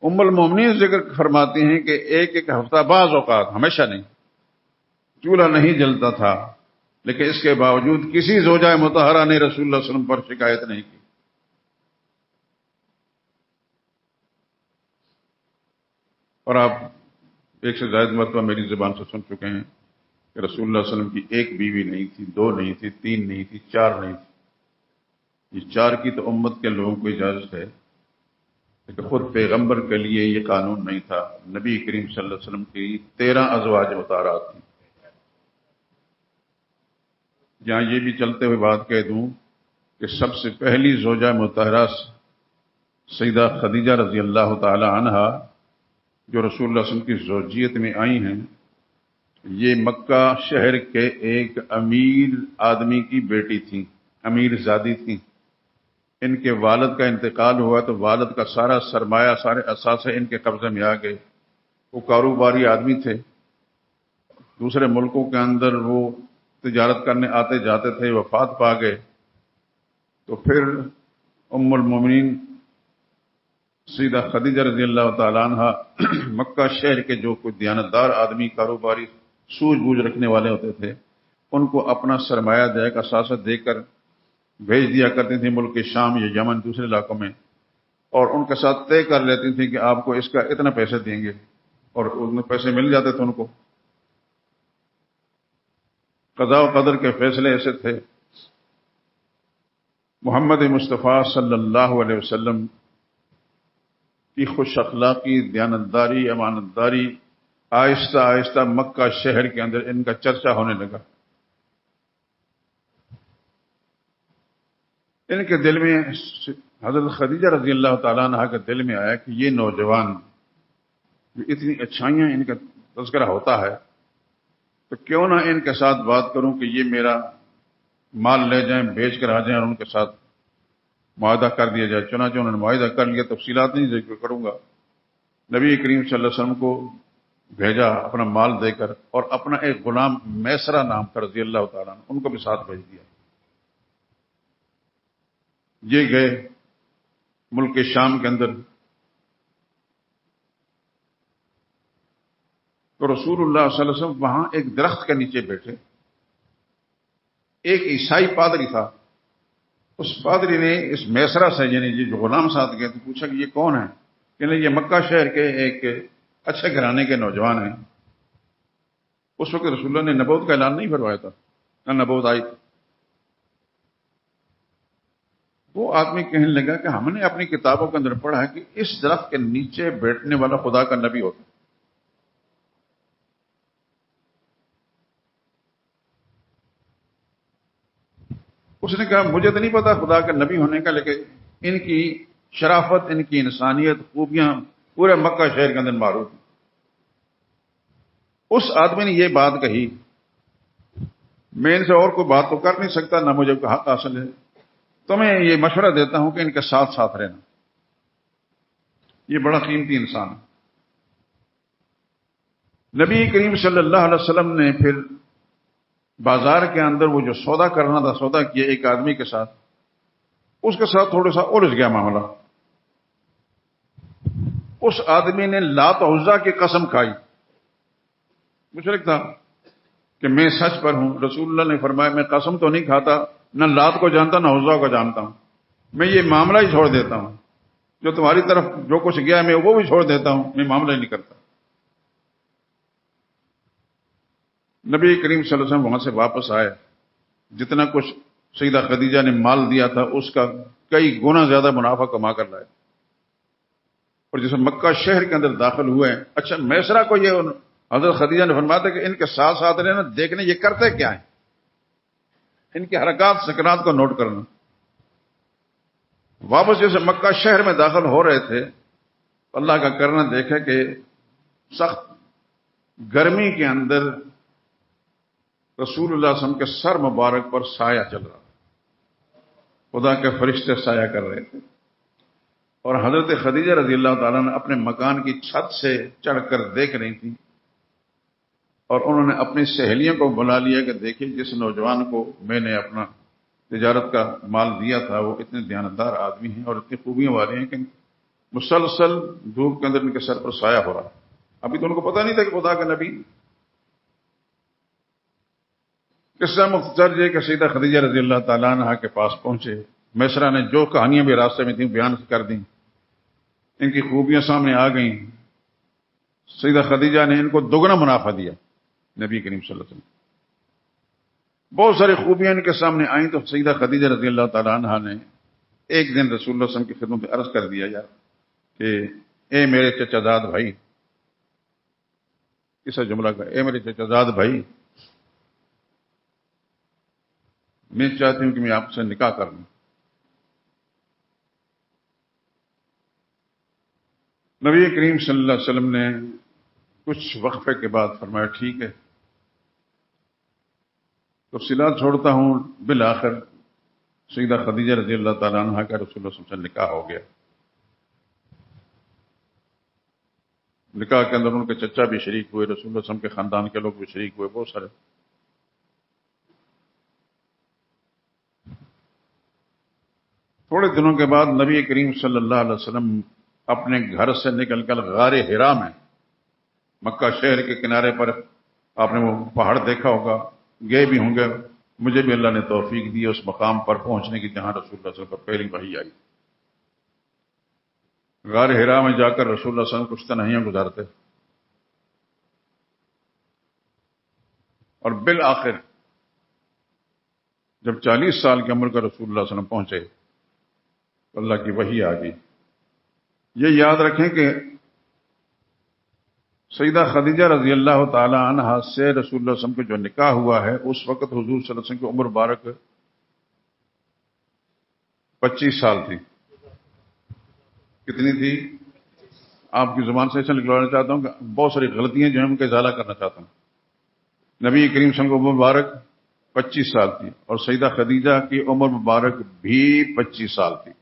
ام المومنین ذکر فرماتی ہیں کہ ایک ہفتہ، بعض اوقات، ہمیشہ نہیں، چولہا نہیں جلتا تھا، لیکن اس کے باوجود کسی زوجہ مطہرہ نے رسول اللہ صلی اللہ علیہ وسلم پر شکایت نہیں کی. اور آپ ایک سے زائد مرتبہ میری زبان سے سن چکے ہیں کہ رسول اللہ صلی اللہ علیہ وسلم کی ایک بیوی نہیں تھی، دو نہیں تھی، تین نہیں تھی، چار نہیں تھی. یہ چار کی تو امت کے لوگوں کو اجازت ہے، لیکن خود پیغمبر کے لیے یہ قانون نہیں تھا. نبی کریم صلی اللہ علیہ وسلم کی 13 ازواج مطہرات تھیں. جہاں یہ بھی چلتے ہوئے بات کہہ دوں کہ سب سے پہلی زوجہ مطہرہ سیدہ خدیجہ رضی اللہ تعالی عنہا، جو رسول اللہ صلی اللہ علیہ وسلم کی زوجیت میں آئی ہیں، یہ مکہ شہر کے ایک امیر آدمی کی بیٹی تھیں، امیر زادی تھیں. ان کے والد کا انتقال ہوا تو والد کا سارا سرمایہ، سارے اثاثے ان کے قبضے میں آ گئے. وہ کاروباری آدمی تھے، دوسرے ملکوں کے اندر وہ تجارت کرنے آتے جاتے تھے، وفات پا گئے. تو پھر ام المومنین سیدہ خدیجہ رضی اللہ تعالیٰ عنہ مکہ شہر کے جو کوئی دیانتدار آدمی، کاروباری سوجھ بوجھ رکھنے والے ہوتے تھے، ان کو اپنا سرمایہ دے کا اثاثہ دے کر بھیج دیا کرتی تھیں ملک شام یا یمن، دوسرے علاقوں میں، اور ان کے ساتھ طے کر لیتی تھیں کہ آپ کو اس کا اتنا پیسے دیں گے، اور ان پیسے مل جاتے تھے ان کو. قضاء و قدر کے فیصلے ایسے تھے. محمد مصطفیٰ صلی اللہ علیہ وسلم کی خوش اخلاقی، دیانتداری، امانتداری آہستہ آہستہ مکہ شہر کے اندر ان کا چرچا ہونے لگا. ان کے دل میں، حضرت خدیجہ رضی اللہ تعالیٰ عنہ کے دل میں آیا کہ یہ نوجوان جو اتنی اچھائیاں ان کا تذکرہ ہوتا ہے، تو کیوں نہ ان کے ساتھ بات کروں کہ یہ میرا مال لے جائیں، بیچ کر آ جائیں اور ان کے ساتھ معاہدہ کر دیا جائے. چنانچہ انہوں نے معاہدہ کر لیا. تفصیلات نہیں ذکر کروں گا. نبی کریم صلی اللہ علیہ وسلم کو بھیجا اپنا مال دے کر، اور اپنا ایک غلام میسرہ نام کا رضی اللہ تعالیٰ عنہ، ان کو بھی ساتھ بھیج دیا. یہ گئے ملک شام کے اندر، تو رسول اللہ صلی اللہ علیہ وسلم وہاں ایک درخت کے نیچے بیٹھے. ایک عیسائی پادری تھا، اس پادری نے اس میسرا سے، یعنی جو غلام ساتھ گئے تھے، پوچھا کہ یہ کون ہے؟ کہ نہیں، یہ مکہ شہر کے ایک اچھے گھرانے کے نوجوان ہیں. اس وقت رسول اللہ نے نبوت کا اعلان نہیں فرمایا تھا، نہ نبوت آئی تھی. وہ آدمی کہنے لگا کہ ہم نے اپنی کتابوں کے اندر پڑھا ہے کہ اس درخت کے نیچے بیٹھنے والا خدا کا نبی ہوتا ہے. اس نے کہا مجھے تو نہیں پتا خدا کے نبی ہونے کا، لیکن ان کی شرافت، ان کی انسانیت، خوبیاں پورے مکہ شہر کے اندر معروف ہیں. اس آدمی نے یہ بات کہی، میں ان سے اور کوئی بات تو کر نہیں سکتا، نہ مجھے کوئی حق حاصل ہے، تو میں یہ مشورہ دیتا ہوں کہ ان کے ساتھ ساتھ رہنا. یہ بڑا قیمتی انسان ہے. نبی کریم صلی اللہ علیہ وسلم نے پھر بازار کے اندر وہ جو سودا کرنا تھا، سودا کیا ایک آدمی کے ساتھ. اس کے ساتھ تھوڑا سا الجھ گیا معاملہ. اس آدمی نے لات و عزا کی قسم کھائی. مشرک تھا کہ میں سچ پر ہوں. رسول اللہ نے فرمایا میں قسم تو نہیں کھاتا، نہ لات کو جانتا نہ عزا کو جانتا ہوں، میں یہ معاملہ ہی چھوڑ دیتا ہوں. جو تمہاری طرف جو کچھ گیا میں وہ بھی چھوڑ دیتا ہوں، میں معاملہ ہی نہیں کرتا. نبی کریم صلی اللہ علیہ وسلم وہاں سے واپس آئے. جتنا کچھ سیدہ خدیجہ نے مال دیا تھا اس کا کئی گنا زیادہ منافع کما کر لائے. اور جیسے مکہ شہر کے اندر داخل ہوئے، اچھا میسرا کو یہ حضرت خدیجہ نے فرمایا تھا کہ ان کے ساتھ ساتھ رہنا، دیکھنے یہ کرتے کیا ہیں، ان کی حرکات سکنات کو نوٹ کرنا. واپس جیسے مکہ شہر میں داخل ہو رہے تھے، اللہ کا کرنا دیکھا کہ سخت گرمی کے اندر رسول اللہ صلی اللہ علیہ وسلم کے سر مبارک پر سایہ چل رہا، خدا کے فرشتے سایہ کر رہے تھے. اور حضرت خدیجہ رضی اللہ تعالیٰ نے اپنے مکان کی چھت سے چڑھ کر دیکھ رہی تھی، اور انہوں نے اپنی سہیلیوں کو بلا لیا کہ دیکھیے جس نوجوان کو میں نے اپنا تجارت کا مال دیا تھا وہ اتنے دیانتدار آدمی ہیں اور اتنی خوبیاں والے ہیں کہ مسلسل دھوپ کے اندر ان کے سر پر سایہ ہو رہا. ابھی تو ان کو پتہ نہیں تھا کہ خدا کا نبی. قصہ مختصر یہ کہ سیدہ خدیجہ رضی اللہ تعالیٰ عنہ کے پاس پہنچے. میسرا نے جو کہانیاں بھی راستے میں تھیں بیان کر دیں، ان کی خوبیاں سامنے آ گئیں. سیدہ خدیجہ نے ان کو دگنا منافع دیا. نبی کریم صلی اللہ علیہ وسلم بہت ساری خوبیاں ان کے سامنے آئیں، تو سیدہ خدیجہ رضی اللہ تعالیٰ عنہ نے ایک دن رسول اللہ صلی اللہ علیہ وسلم کی خدمت میں عرض کر دیا یار کہ اے میرے چچا زاد بھائی، کسا جملہ کا، اے میرے چچا زاد بھائی، میں چاہتی ہوں کہ میں آپ سے نکاح کر لوں. نبی کریم صلی اللہ علیہ وسلم نے کچھ وقفے کے بعد فرمایا ٹھیک ہے، تفصیلات چھوڑتا ہوں. بالآخر سیدہ خدیجہ رضی اللہ تعالیٰ عنہ کا رسول اللہ صلی اللہ علیہ وسلم سے نکاح ہو گیا. نکاح کے اندر ان کے چچا بھی شریک ہوئے، رسول اللہ صلی اللہ علیہ وسلم کے خاندان کے لوگ بھی شریک ہوئے، بہت سارے. تھوڑے دنوں کے بعد نبی کریم صلی اللہ علیہ وسلم اپنے گھر سے نکل کر غار حرا میں، مکہ شہر کے کنارے پر، آپ نے وہ پہاڑ دیکھا ہوگا، گئے بھی ہوں گے. مجھے بھی اللہ نے توفیق دی اس مقام پر پہنچنے کی جہاں رسول اللہ صلی اللہ علیہ وسلم پر پہلی وحی آئی. غار حرا میں جا کر رسول اللہ صلی اللہ علیہ وسلم کچھ تنہائیاں گزارتے، اور بالآخر جب 40 سال کی عمر کا رسول اللہ صلی اللہ علیہ وسلم پہنچے تو اللہ کی وحی آ گئی. یہ یاد رکھیں کہ سیدہ خدیجہ رضی اللہ تعالی عنہ سے رسول اللہ صلی اللہ علیہ وسلم کا جو نکاح ہوا ہے اس وقت حضور صلی اللہ علیہ وسلم کی عمر مبارک 25 سال تھی. کتنی تھی؟ آپ کی زبان سے ایسا نکلوانا چاہتا ہوں کہ بہت ساری غلطیاں جو ہیں ان کا ازالہ کرنا چاہتا ہوں. نبی کریم صلی اللہ علیہ وسلم کی عمر مبارک 25 سال تھی، اور سیدہ خدیجہ کی عمر مبارک بھی 25 سال تھی.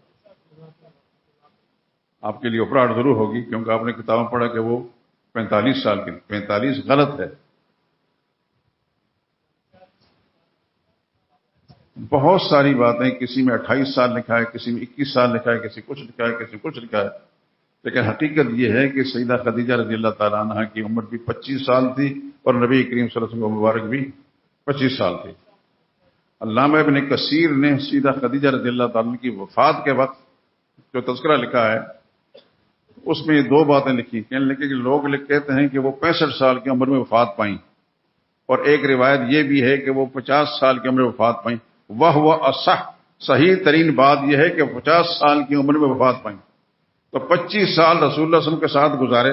آپ کے لیے افراٹ ضرور ہوگی کیونکہ آپ نے کتابیں پڑھا کہ وہ 45 سال کی. 45 غلط ہے. بہت ساری باتیں، کسی میں 28 سال لکھا ہے، کسی میں 21 سال لکھا ہے، کسی کچھ لکھا ہے، کسی کچھ لکھا ہے، لیکن حقیقت یہ ہے کہ سیدہ خدیجہ رضی اللہ تعالیٰ عنہ کی عمر بھی 25 سال تھی اور نبی کریم صلی اللہ علیہ وسلم مبارک بھی 25 سال تھی۔ علامہ ابن کثیر نے سیدہ خدیجہ رضی اللہ تعالیٰ عنہ کی وفات کے وقت جو تذکرہ لکھا ہے اس میں یہ دو باتیں لکھی، کہنے لگے کہ لوگ کہتے ہیں کہ وہ 65 سال کی عمر میں وفات پائیں، اور ایک روایت یہ بھی ہے کہ وہ 50 سال کی عمر میں وفات پائیں۔ وہ اصح، صحیح ترین بات یہ ہے کہ 50 سال کی عمر میں وفات پائیں، تو 25 سال رسول اللہ صلی اللہ علیہ وسلم کے ساتھ گزارے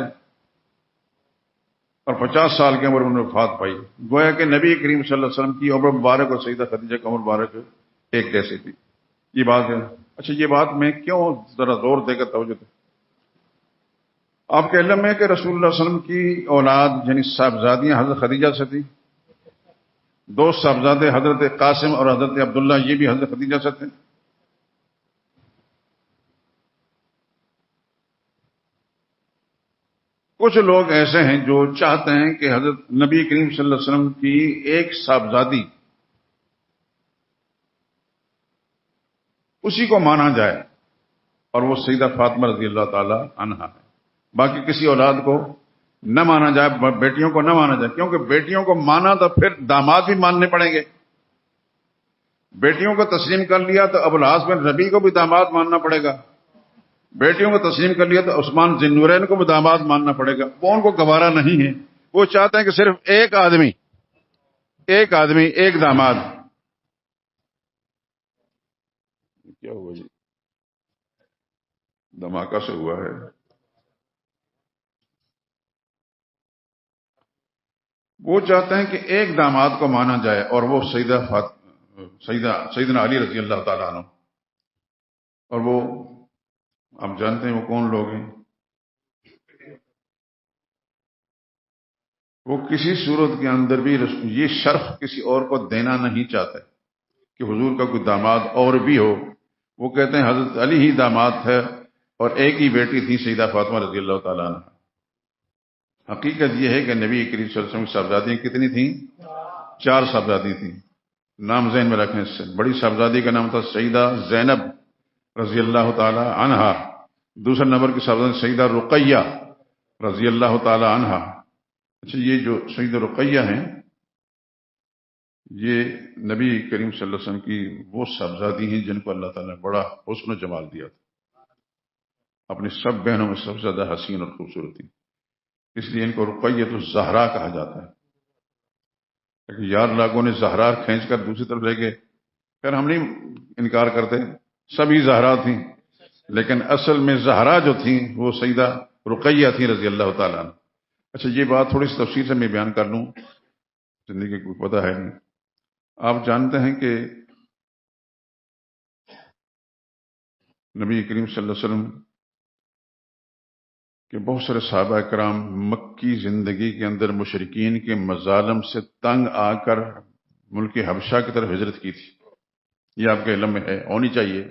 اور 50 سال کی عمر میں وفات پائی۔ گویا کہ نبی کریم صلی اللہ علیہ وسلم کی عمر مبارک اور سیدہ خدیجہ کی عمر مبارک ایک جیسی تھی۔ یہ بات ہے۔ اچھا، یہ بات میں کیوں ذرا زور دے کر توجہ دیں؟ آپ کے علم ہے کہ رسول اللہ صلی اللہ علیہ وسلم کی اولاد یعنی صاحبزادیاں حضرت خدیجہ سے تھیں، دو صاحبزادے حضرت قاسم اور حضرت عبداللہ یہ بھی حضرت خدیجہ سے تھے۔ کچھ لوگ ایسے ہیں جو چاہتے ہیں کہ حضرت نبی کریم صلی اللہ علیہ وسلم کی ایک صاحبزادی اسی کو مانا جائے اور وہ سیدہ فاطمہ رضی اللہ تعالی عنہا ہے، باقی کسی اولاد کو نہ مانا جائے، بیٹیوں کو نہ مانا جائے، کیونکہ بیٹیوں کو مانا تو پھر داماد بھی ماننے پڑیں گے۔ بیٹیوں کو تسلیم کر لیا تو ابوالعاص بن ربیع کو بھی داماد ماننا پڑے گا، بیٹیوں کو تسلیم کر لیا تو عثمان ذی النورین کو بھی داماد ماننا پڑے گا۔ وہ ان کو گوارا نہیں ہے، وہ چاہتے ہیں کہ صرف ایک آدمی ایک داماد۔ کیا ہوا جی؟ دھماکہ سے ہوا ہے۔ وہ چاہتے ہیں کہ ایک داماد کو مانا جائے اور وہ سیدنا علی رضی اللہ تعالیٰ عنہ، اور وہ آپ جانتے ہیں وہ کون لوگ ہیں؟ وہ کسی صورت کے اندر بھی یہ شرف کسی اور کو دینا نہیں چاہتے کہ حضور کا کوئی داماد اور بھی ہو۔ وہ کہتے ہیں حضرت علی ہی داماد ہے اور ایک ہی بیٹی تھی سیدہ فاطمہ رضی اللہ تعالیٰ عنہ۔ حقیقت یہ ہے کہ نبی کریم صلی اللہ علیہ وسلم کی صاحبزادیاں کتنی تھیں؟ 4 صاحبزادی تھیں۔ نام ذہن میں رکھیں اس سے۔ بڑی صاحبزادی کا نام تھا سیدہ زینب رضی اللہ تعالی عنہا، دوسرے نمبر کی صاحبزادی سیدہ رقیہ رضی اللہ تعالی عنہا۔ اچھا، یہ جو سیدہ رقیہ ہیں یہ نبی کریم صلی اللہ علیہ وسلم کی وہ صاحبزادی ہیں جن کو اللہ تعالیٰ نے بڑا حسن و جمال دیا تھا، اپنی سب بہنوں میں سب سے زیادہ حسین اور خوبصورت تھی، اس لیے ان کو رقیۃ الزہرا کہا جاتا ہے۔ لیکن یار لاگوں نے زہرا کھینچ کر دوسری طرف لے گئے، پھر ہم نہیں انکار کرتے، سبھی زہرا تھیں، لیکن اصل میں زہرا جو تھیں وہ سیدہ رقیہ تھیں رضی اللہ تعالیٰ عنہ۔ اچھا، یہ بات تھوڑی سی تفصیل سے میں بیان کر لوں، زندگی کو پتہ ہے نہیں۔ آپ جانتے ہیں کہ نبی کریم صلی اللہ علیہ وسلم کہ بہت سارے صحابہ کرام مکی زندگی کے اندر مشرکین کے مظالم سے تنگ آ کر ملک حبشہ کی طرف ہجرت کی تھی، یہ آپ کے علم میں ہے، ہونی چاہیے۔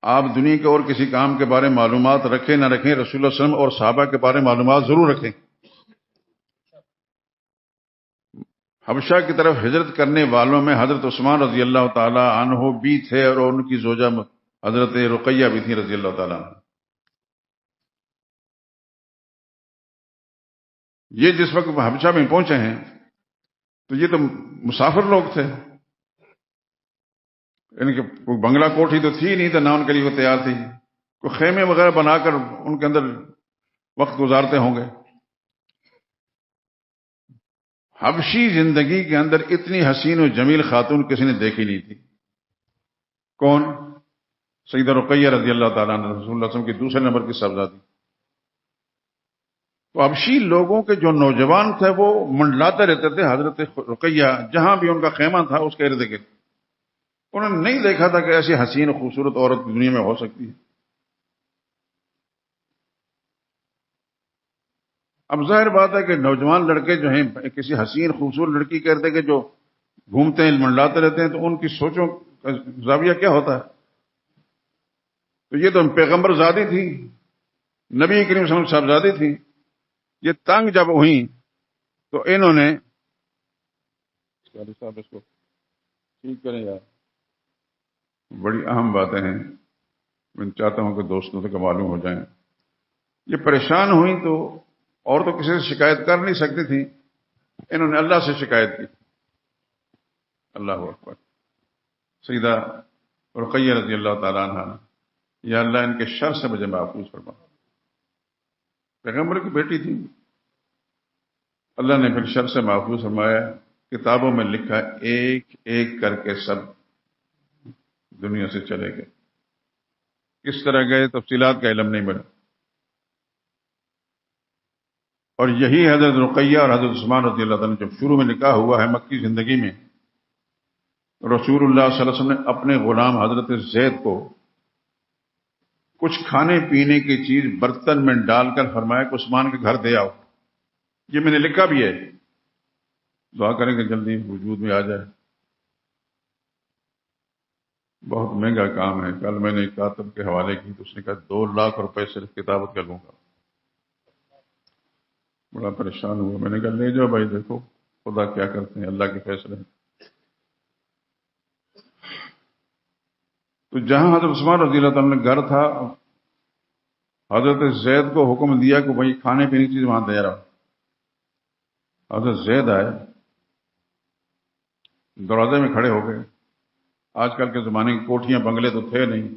آپ دنیا کے اور کسی کام کے بارے میں معلومات رکھیں نہ رکھیں، رسول اللہ صلی اللہ علیہ وسلم اور صحابہ کے بارے میں معلومات ضرور رکھیں۔ حبشہ کی طرف ہجرت کرنے والوں میں حضرت عثمان رضی اللہ تعالی عنہ بھی تھے اور ان کی زوجہ حضرت رقیہ بھی تھی رضی اللہ تعالی عنہ۔ یہ جس وقت حبشہ میں پہنچے ہیں تو یہ تو مسافر لوگ تھے، ان کے کوئی بنگلہ کوٹھی تو تھی نہیں، تو نہ ان کے لیے وہ تیار تھی، کوئی خیمے وغیرہ بنا کر ان کے اندر وقت گزارتے ہوں گے۔ حبشی زندگی کے اندر اتنی حسین و جمیل خاتون کسی نے دیکھی نہیں تھی۔ کون؟ سیدہ رقیہ رضی اللہ تعالیٰ عنہ، رسول اللہ صلی اللہ علیہ وسلم کی دوسرے نمبر کی صاحبزادی۔ تو حبشی لوگوں کے جو نوجوان تھے وہ منڈلاتے رہتے تھے حضرت رقیہ جہاں بھی ان کا خیمہ تھا اس کے ارد گرد۔ انہوں نے نہیں دیکھا تھا کہ ایسی حسین و خوبصورت عورت دنیا میں ہو سکتی ہے۔ اب ظاہر بات ہے کہ نوجوان لڑکے جو ہیں کسی حسین خوبصورت لڑکی کے ارد گرد جو گھومتے ہیں منڈلاتے رہتے ہیں تو ان کی سوچوں کا زاویہ کیا ہوتا ہے؟ تو یہ تو پیغمبر زادی تھی، نبی کریم صلی اللہ علیہ وسلم صاحبزادی تھی، یہ تنگ جب ہوئیں تو انہوں نے ٹھیک کریں یار، بڑی اہم باتیں ہیں، میں چاہتا ہوں کہ دوستوں سے معلوم ہو جائیں۔ یہ پریشان ہوئی تو اور تو کسی سے شکایت کر نہیں سکتی تھی، انہوں نے اللہ سے شکایت کی۔ اللہ اکبر۔ سیدہ رقیہ رضی اللہ تعالیٰ عنہ، یا اللہ ان کے شر سے مجھے محفوظ فرما۔ پیغمبر کی بیٹی تھی، اللہ نے پھر شر سے محفوظ فرمایا۔ کتابوں میں لکھا ایک ایک کر کے سب دنیا سے چلے گئے۔ کس طرح گئے تفصیلات کا علم نہیں ملا۔ اور یہی حضرت رقیہ اور حضرت عثمان رضی اللہ عنہ جب شروع میں نکاح ہوا ہے مکی زندگی میں، رسول اللہ صلی اللہ علیہ وسلم نے اپنے غلام حضرت زید کو کچھ کھانے پینے کی چیز برتن میں ڈال کر فرمایا کہ عثمان کے گھر دے آؤ۔ یہ میں نے لکھا بھی ہے، دعا کریں کہ جلدی وجود میں آ جائے۔ بہت مہنگا کام ہے۔ کل میں نے ایک کاتب کے حوالے کی تو اس نے کہا 2 لاکھ روپے صرف کتابت کا لوں گا۔ بڑا پریشان ہوا، میں نے کہا لے جاؤ بھائی، دیکھو خدا کیا کرتے ہیں، اللہ کے فیصلے ہیں۔ تو جہاں حضرت عثمان رضی اللہ تعالیٰ نے گھر تھا، حضرت زید کو حکم دیا کہ بھائی کھانے پینے کی چیز وہاں دے رہا۔ حضرت زید آئے، دروازے میں کھڑے ہو گئے۔ آج کل کے زمانے کی کوٹھیاں بنگلے تو تھے نہیں،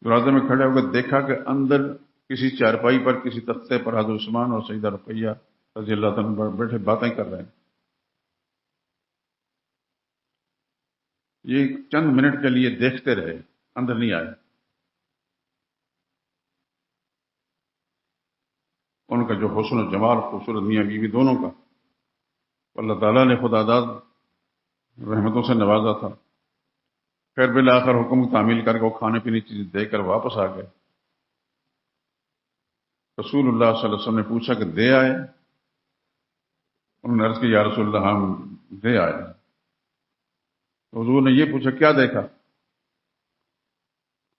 دروازے میں کھڑے ہو کے دیکھا کہ اندر کسی چارپائی پر کسی تختے پر حضرت عثمان اور سیدہ رقیہ رضی اللہ عنہ بیٹھے باتیں کر رہے ہیں۔ یہ چند منٹ کے لیے دیکھتے رہے، اندر نہیں آئے۔ ان کا جو حسن و جمال، خوبصورت میاں بیوی دونوں کا، اللہ تعالیٰ نے خدا داد رحمتوں سے نوازا تھا۔ پھر بالآخر حکم کی تعمیل کر کے وہ کھانے پینے کی چیز دے کر واپس آ گئے۔ رسول اللہ صلی اللہ علیہ وسلم نے پوچھا کہ دے آئے؟ انہوں نے عرض کی یا رسول اللہ ہم دے آئے۔ حضور نے یہ پوچھا کیا دیکھا؟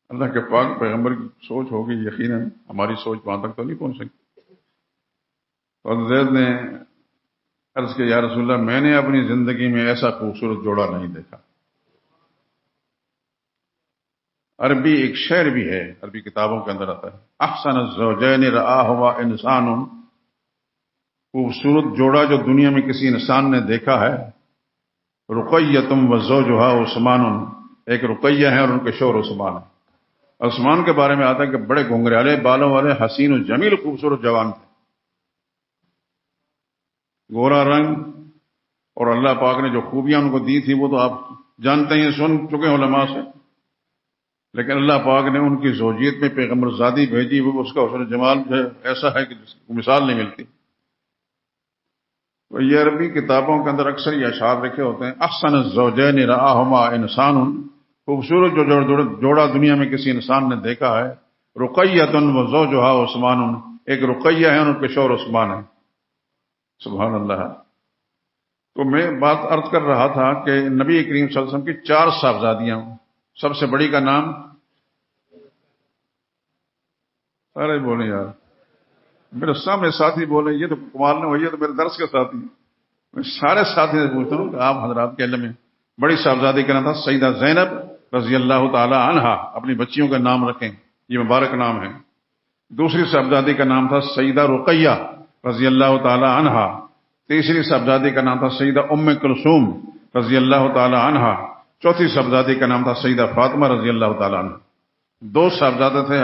اللہ کے پاک پیغمبر کی سوچ ہوگی، یقیناً ہماری سوچ وہاں تک تو نہیں پہنچ سکتی۔ اور زید نے عرض کیا یا رسول اللہ میں نے اپنی زندگی میں ایسا خوبصورت جوڑا نہیں دیکھا۔ عربی ایک شعر بھی ہے، عربی کتابوں کے اندر آتا ہے، احسن الزوجین رآہما انسان، خوبصورت جوڑا جو دنیا میں کسی انسان نے دیکھا ہے، رقیتم وزوجہا عثمان، ایک رقیہ ہے اور ان کے شوہر عثمان ہے۔ عثمان کے بارے میں آتا ہے کہ بڑے گھنگریالے بالوں والے حسین و جمیل خوبصورت جوان تھے، گورا رنگ، اور اللہ پاک نے جو خوبیاں ان کو دی تھی وہ تو آپ جانتے ہیں، سن چکے علماء سے، لیکن اللہ پاک نے ان کی زوجیت میں پیغمبر زادی بھیجی، وہ اس کا حسن جمال جو ہے ایسا ہے کہ جس کو مثال نہیں ملتی۔ تو یہ عربی کتابوں کے اندر اکثر یہ اشعار لکھے ہوتے ہیں، احسن الزوجین رآہما انسان، خوبصورت جو جوڑا دنیا میں کسی انسان نے دیکھا ہے، رقیۃ وزوجہا عثمان، ایک رقیہ ہے اور ان کے شوہر عثمان ہے۔ سبحان اللہ۔ تو میں بات عرض کر رہا تھا کہ نبی کریم صلی اللہ علیہ وسلم کی 4 صاحبزادیاں، سب سے بڑی کا نام، ارے بولے یار، میرے سامنے ساتھی بولے، یہ تو کمال نہ ہوئی ہے، تو میرے درس کے ساتھی، میں سارے ساتھی سے پوچھتا ہوں کہ آپ حضرات کے علم میں بڑی صاحبزادی کا نام تھا سیدہ زینب رضی اللہ تعالی عنہا، اپنی بچیوں کا نام رکھیں، یہ مبارک نام ہے۔ دوسری صاحبزادی کا نام تھا سیدہ رقیہ رضی اللہ تعالی عنہا۔ تیسری صاحبزادی کا نام تھا سیدہ ام کلثوم رضی اللہ تعالی عنہا۔ چوتھی صاحبزادی کا نام تھا سیدہ فاطمہ رضی اللہ تعالی عنہ۔ 2 صاحبزادے تھے،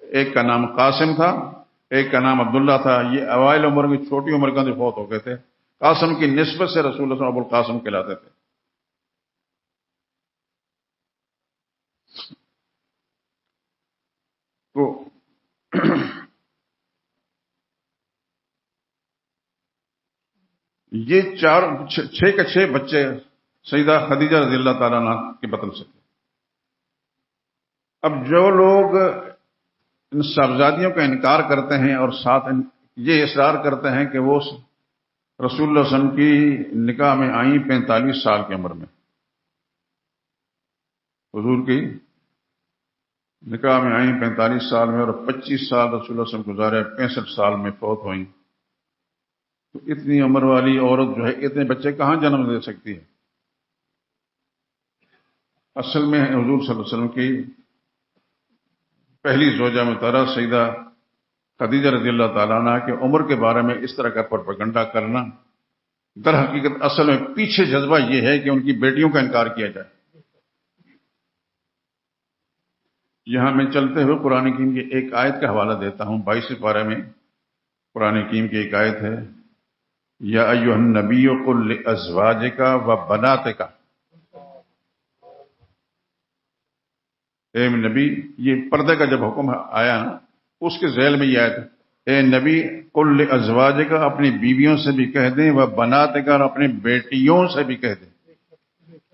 ایک کا نام قاسم تھا، ایک کا نام عبداللہ تھا۔ یہ اوائل عمر میں، چھوٹی عمر کے اندر فوت ہو گئے تھے۔ قاسم کی نسبت سے رسول اللہ صلی اللہ علیہ وسلم ابو القاسم کہلاتے تھے۔ تو یہ 6 کے 6 بچے سیدہ خدیجہ رضی اللہ تعالیٰ عنہ کے بطن سے تھے۔ اب جو لوگ ان صاحبزادیوں کا انکار کرتے ہیں اور ساتھ یہ اصرار کرتے ہیں کہ وہ رسول اللہ صلی اللہ علیہ وسلم کی نکاح میں آئیں 45 سال کی عمر میں، حضور کی نکاح میں آئیں 45 سال میں، اور 25 سال رسول اللہ صلی اللہ علیہ وسلم گزارے، 65 سال میں فوت ہوئیں، تو اتنی عمر والی عورت جو ہے اتنے بچے کہاں جنم دے سکتی ہے؟ اصل میں حضور صلی اللہ علیہ وسلم کی پہلی زوجہ مطہرہ سیدہ خدیجہ رضی اللہ تعالیٰ عنہ کے عمر کے بارے میں اس طرح کا پروپیگنڈا کرنا، در حقیقت اصل میں پیچھے جذبہ یہ ہے کہ ان کی بیٹیوں کا انکار کیا جائے۔ یہاں میں چلتے ہوئے قرآن کریم کی ایک آیت کا حوالہ دیتا ہوں، 22 پارے میں قرآن کریم کی ایک آیت ہے، یا ایھا النبی قل لازواجک و بناتک، اے نبی، یہ پردے کا جب حکم آیا نا اس کے ذیل میں یہ آیت ہے، اے نبی قل لازواجک، اپنی بیویوں سے بھی کہہ دیں، و بناتک، اور اپنی بیٹیوں سے بھی کہہ دیں۔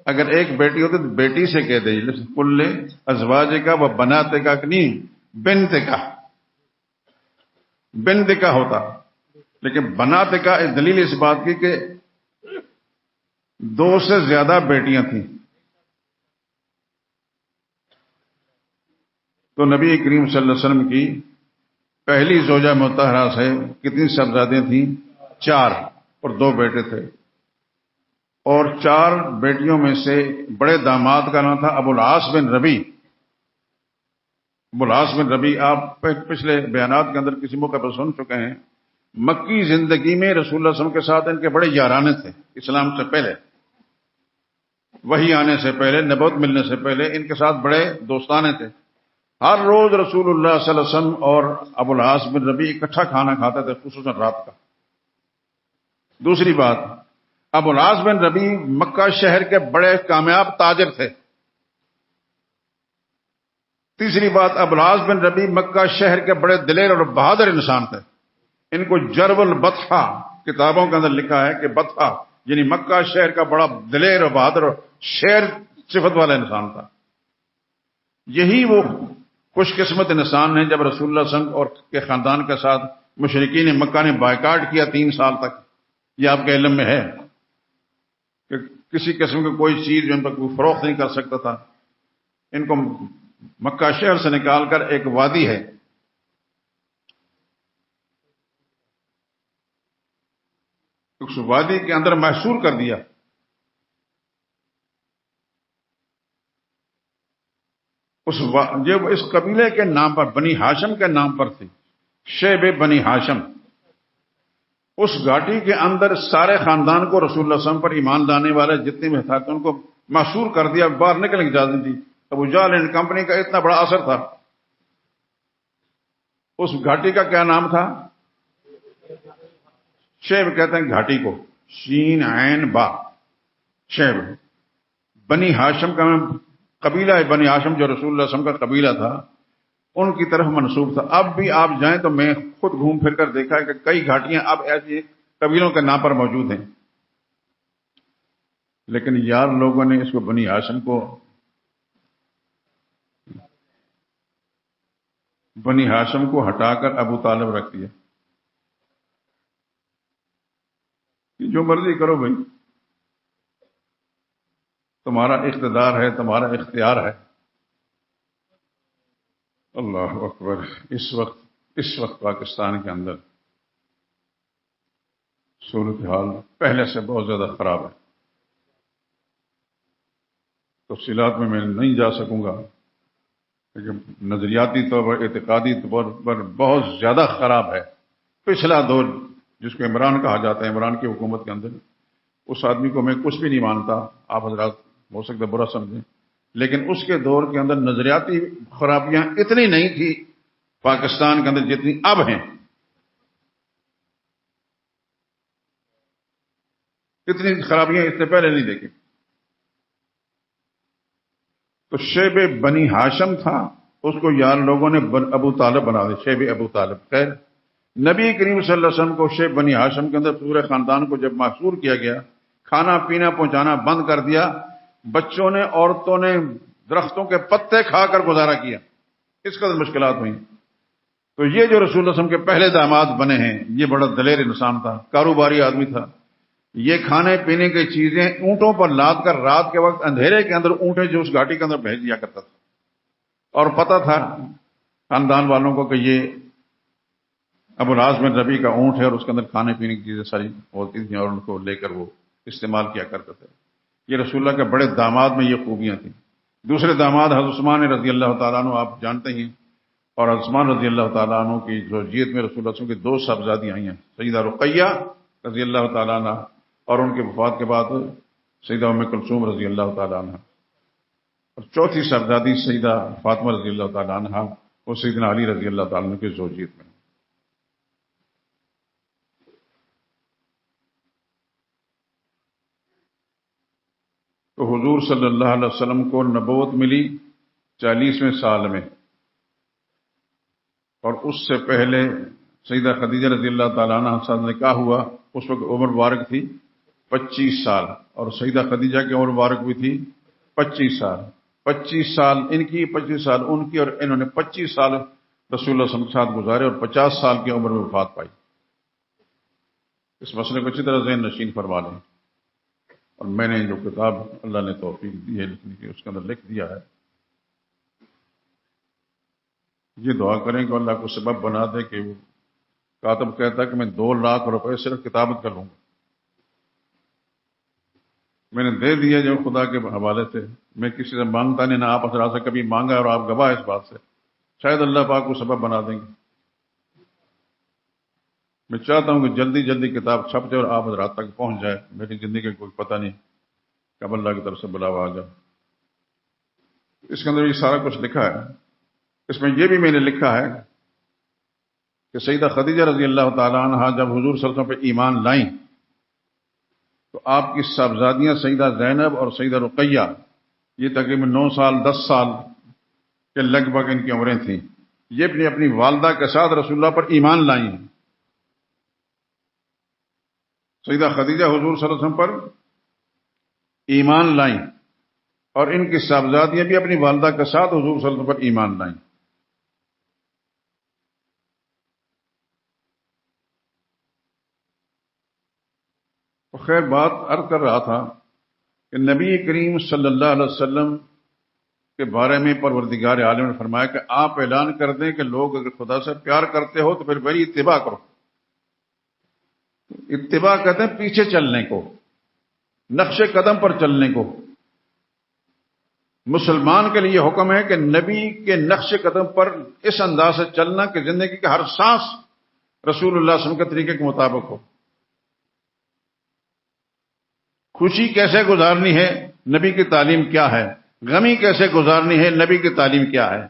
اگر ایک بیٹی ہوتی تو بیٹی سے کہہ دیں، قل لازواجک و بناتک، نہیں بنتک، بنتک ہوتا، لیکن بناتک ایک دلیل اس بات کی کہ 2 سے زیادہ بیٹیاں تھیں۔ تو نبی کریم صلی اللہ علیہ وسلم کی پہلی زوجہ مطہرہ سے کتنی صاحبزادیاں تھیں؟ 4، اور 2 بیٹے تھے، اور 4 بیٹیوں میں سے بڑے داماد کا نام تھا ابو العاص بن ربیع۔ ابو العاص بن ربیع آپ پچھلے بیانات کے اندر کسی موقع پر سن چکے ہیں، مکی زندگی میں رسول اللہ صلی اللہ علیہ وسلم کے ساتھ ان کے بڑے یارانے تھے، اسلام سے پہلے، وحی آنے سے پہلے، نبوت ملنے سے پہلے ان کے ساتھ بڑے دوستانے تھے۔ ہر روز رسول اللہ صلی اللہ علیہ وسلم اور ابو العاص بن ربیع اکٹھا کھانا کھاتے تھے، خصوصاً رات کا۔ دوسری بات، ابو العاص بن ربیع مکہ شہر کے بڑے کامیاب تاجر تھے۔ تیسری بات، ابو العاص بن ربیع مکہ شہر کے بڑے دلیر اور بہادر انسان تھے۔ ان کو جرب البطحہ کتابوں کے اندر لکھا ہے کہ بطحہ یعنی مکہ شہر کا بڑا دلیر اور بہادر اور شیر صفت والا انسان تھا۔ یہی وہ خوش قسمت انسان ہیں جب رسول اللہ صلی اللہ علیہ وسلم اور کے خاندان کے ساتھ مشرکین مکہ نے بائیکاٹ کیا 3 سال تک۔ یہ آپ کے علم میں ہے کہ کسی قسم کی کوئی چیز جو ان پر کوئی فروخت نہیں کر سکتا تھا۔ ان کو مکہ شہر سے نکال کر ایک وادی ہے، اس وادی کے اندر محصور کر دیا۔ اس قبیلے کے نام پر، بنی ہاشم کے نام پر تھی، شیب بنی ہاشم۔ اس گھاٹی کے اندر سارے خاندان کو رسول اللہ صلی اللہ علیہ وسلم پر ایمان لانے والے جتنے بھی تھے ان کو محصور کر دیا، باہر نکلنے کی اجازت دی۔ ابو جہل اینڈ کمپنی کا اتنا بڑا اثر تھا۔ اس گھاٹی کا کیا نام تھا؟ شیب کہتے ہیں گھاٹی کو، شین عین با، شیب۔ بنی ہاشم کا قبیلہ ہے، بنی ہاشم جو رسول اللہ صلی اللہ علیہ وسلم کا قبیلہ تھا ان کی طرف منسوب تھا۔ اب بھی آپ جائیں تو میں خود گھوم پھر کر دیکھا ہے کہ کئی گھاٹیاں اب ایسی قبیلوں کے نام پر موجود ہیں، لیکن یار لوگوں نے اس کو بنی ہاشم کو ہٹا کر ابو طالب رکھ دیا۔ جو مرضی کرو بھائی، تمہارا اقتدار ہے، تمہارا اختیار ہے۔ اللہ اکبر۔ اس وقت پاکستان کے اندر صورتحال پہلے سے بہت زیادہ خراب ہے۔ تفصیلات میں نہیں جا سکوں گا، لیکن نظریاتی طور پر، اعتقادی طور پر بہت زیادہ خراب ہے۔ پچھلا دور جس کو عمران کہا جاتا ہے، عمران کی حکومت کے اندر، اس آدمی کو میں کچھ بھی نہیں مانتا، آپ حضرات ہو سکتا برا سمجھیں، لیکن اس کے دور کے اندر نظریاتی خرابیاں اتنی نہیں تھی پاکستان کے اندر جتنی اب ہیں۔ اتنی خرابیاں اس سے پہلے نہیں دیکھی۔ تو شیب بنی ہاشم تھا، اس کو یار لوگوں نے ابو طالب بنا دیا، شیب ابو طالب۔ خیر، نبی کریم صلی اللہ علیہ وسلم کو شیب بنی ہاشم کے اندر پورے خاندان کو جب محصور کیا گیا، کھانا پینا پہنچانا بند کر دیا، بچوں نے، عورتوں نے درختوں کے پتے کھا کر گزارا کیا، اس قدر مشکلات ہوئیں۔ تو یہ جو رسول اللہ صلی اللہ علیہ وسلم کے پہلے داماد بنے ہیں، یہ بڑا دلیر انسان تھا، کاروباری آدمی تھا۔ یہ کھانے پینے کی چیزیں اونٹوں پر لاد کر رات کے وقت اندھیرے کے اندر اونٹیں جو اس گھاٹی کے اندر بھیج دیا کرتا تھا، اور پتہ تھا خاندان والوں کو کہ یہ ابو العاص بن ربیع کا اونٹ ہے اور اس کے اندر کھانے پینے کی چیزیں ساری ہوتی تھیں، اور ان کو لے کر وہ استعمال کیا کرتے تھے۔ یہ رسول اللہ کے بڑے داماد میں یہ خوبیاں تھیں، دوسرے داماد حضرت عثمان رضی اللہ تعالیٰ عنہ آپ جانتے ہیں، اور حضرت عثمان رضی اللہ تعالیٰ عنہ کی زوجیت میں رسول اللہ صلی اللہ علیہ وسلم کی دو صاحبزادی آئی ہیں، سیدہ رقیہ رضی اللہ تعالیٰ عنہ، اور ان کے وفات کے بعد سیدہ ام کلثوم رضی اللہ تعالیٰ عنہ، اور چوتھی صاحبزادی سیدہ فاطمہ رضی اللہ تعالیٰ عنہ، وہ سیدنا علی رضی اللہ تعالیٰ عنہ کی زوجیت میں۔ تو حضور صلی اللہ علیہ وسلم کو نبوت ملی 40ویں سال میں، اور اس سے پہلے سیدہ خدیجہ رضی اللہ تعالیٰ عنہ سے نکاح ہوا، اس وقت عمر مبارک تھی 25 سال، اور سیدہ خدیجہ کی عمر مبارک بھی تھی 25 سال۔ 25 سال ان کی، 25 سال ان کی، اور انہوں نے 25 سال رسول اللہ صلی اللہ علیہ وسلم کے ساتھ گزارے، اور 50 سال کی عمر میں وفات پائی۔ اس مسئلے کو اچھی طرح ذہن نشین فرما لیں، اور میں نے جو کتاب اللہ نے توفیق دی ہے لکھنے کی، اس کے اندر لکھ دیا ہے، یہ دعا کریں کہ اللہ کو سبب بنا دے کہ وہ کاتب کہتا ہے کہ میں 2 لاکھ روپے صرف کتابت کر لوں گا، میں نے دے دیا جو خدا کے حوالے سے، میں کسی سے مانگتا نہیں، نہ آپ حضرات سے کبھی مانگا، اور آپ گواہ اس بات سے، شاید اللہ پاک کو سبب بنا دیں گے۔ میں چاہتا ہوں کہ جلدی جلدی کتاب چھپ جائے اور آپ حضرات تک پہنچ جائے، میری زندگی کا کوئی پتہ نہیں کب اللہ کی طرف سے بلاوا آ جائے۔ اس کے اندر یہ سارا کچھ لکھا ہے، اس میں یہ بھی میں نے لکھا ہے کہ سیدہ خدیجہ رضی اللہ تعالی عنہا جب حضور صلی اللہ علیہ وسلم پہ ایمان لائیں تو آپ کی صاحبزادیاں سیدہ زینب اور سیدہ رقیہ، یہ تقریباً 9 سال 10 سال کے لگ بھگ ان کی عمریں تھیں، یہ اپنی والدہ کے ساتھ رسول اللہ پر ایمان لائیں ہیں۔ سیدہ خدیجہ حضور صلی اللہ علیہ وسلم پر ایمان لائیں، اور ان کی صاحبزادیاں بھی اپنی والدہ کے ساتھ حضور صلی اللہ علیہ وسلم پر ایمان لائیں۔ تو خیر بات عرض کر رہا تھا کہ نبی کریم صلی اللہ علیہ وسلم کے بارے میں پروردگار عالم نے فرمایا کہ آپ اعلان کر دیں کہ لوگ اگر خدا سے پیار کرتے ہو تو پھر میری اتباع کرو۔ اتباع کہتے ہیں پیچھے چلنے کو، نقش قدم پر چلنے کو۔ مسلمان کے لیے حکم ہے کہ نبی کے نقش قدم پر اس انداز سے چلنا کہ زندگی کے ہر سانس رسول اللہ صلی اللہ علیہ وسلم کے طریقے کے مطابق ہو۔ خوشی کیسے گزارنی ہے، نبی کی تعلیم کیا ہے؟ غمی کیسے گزارنی ہے، نبی کی تعلیم کیا ہے؟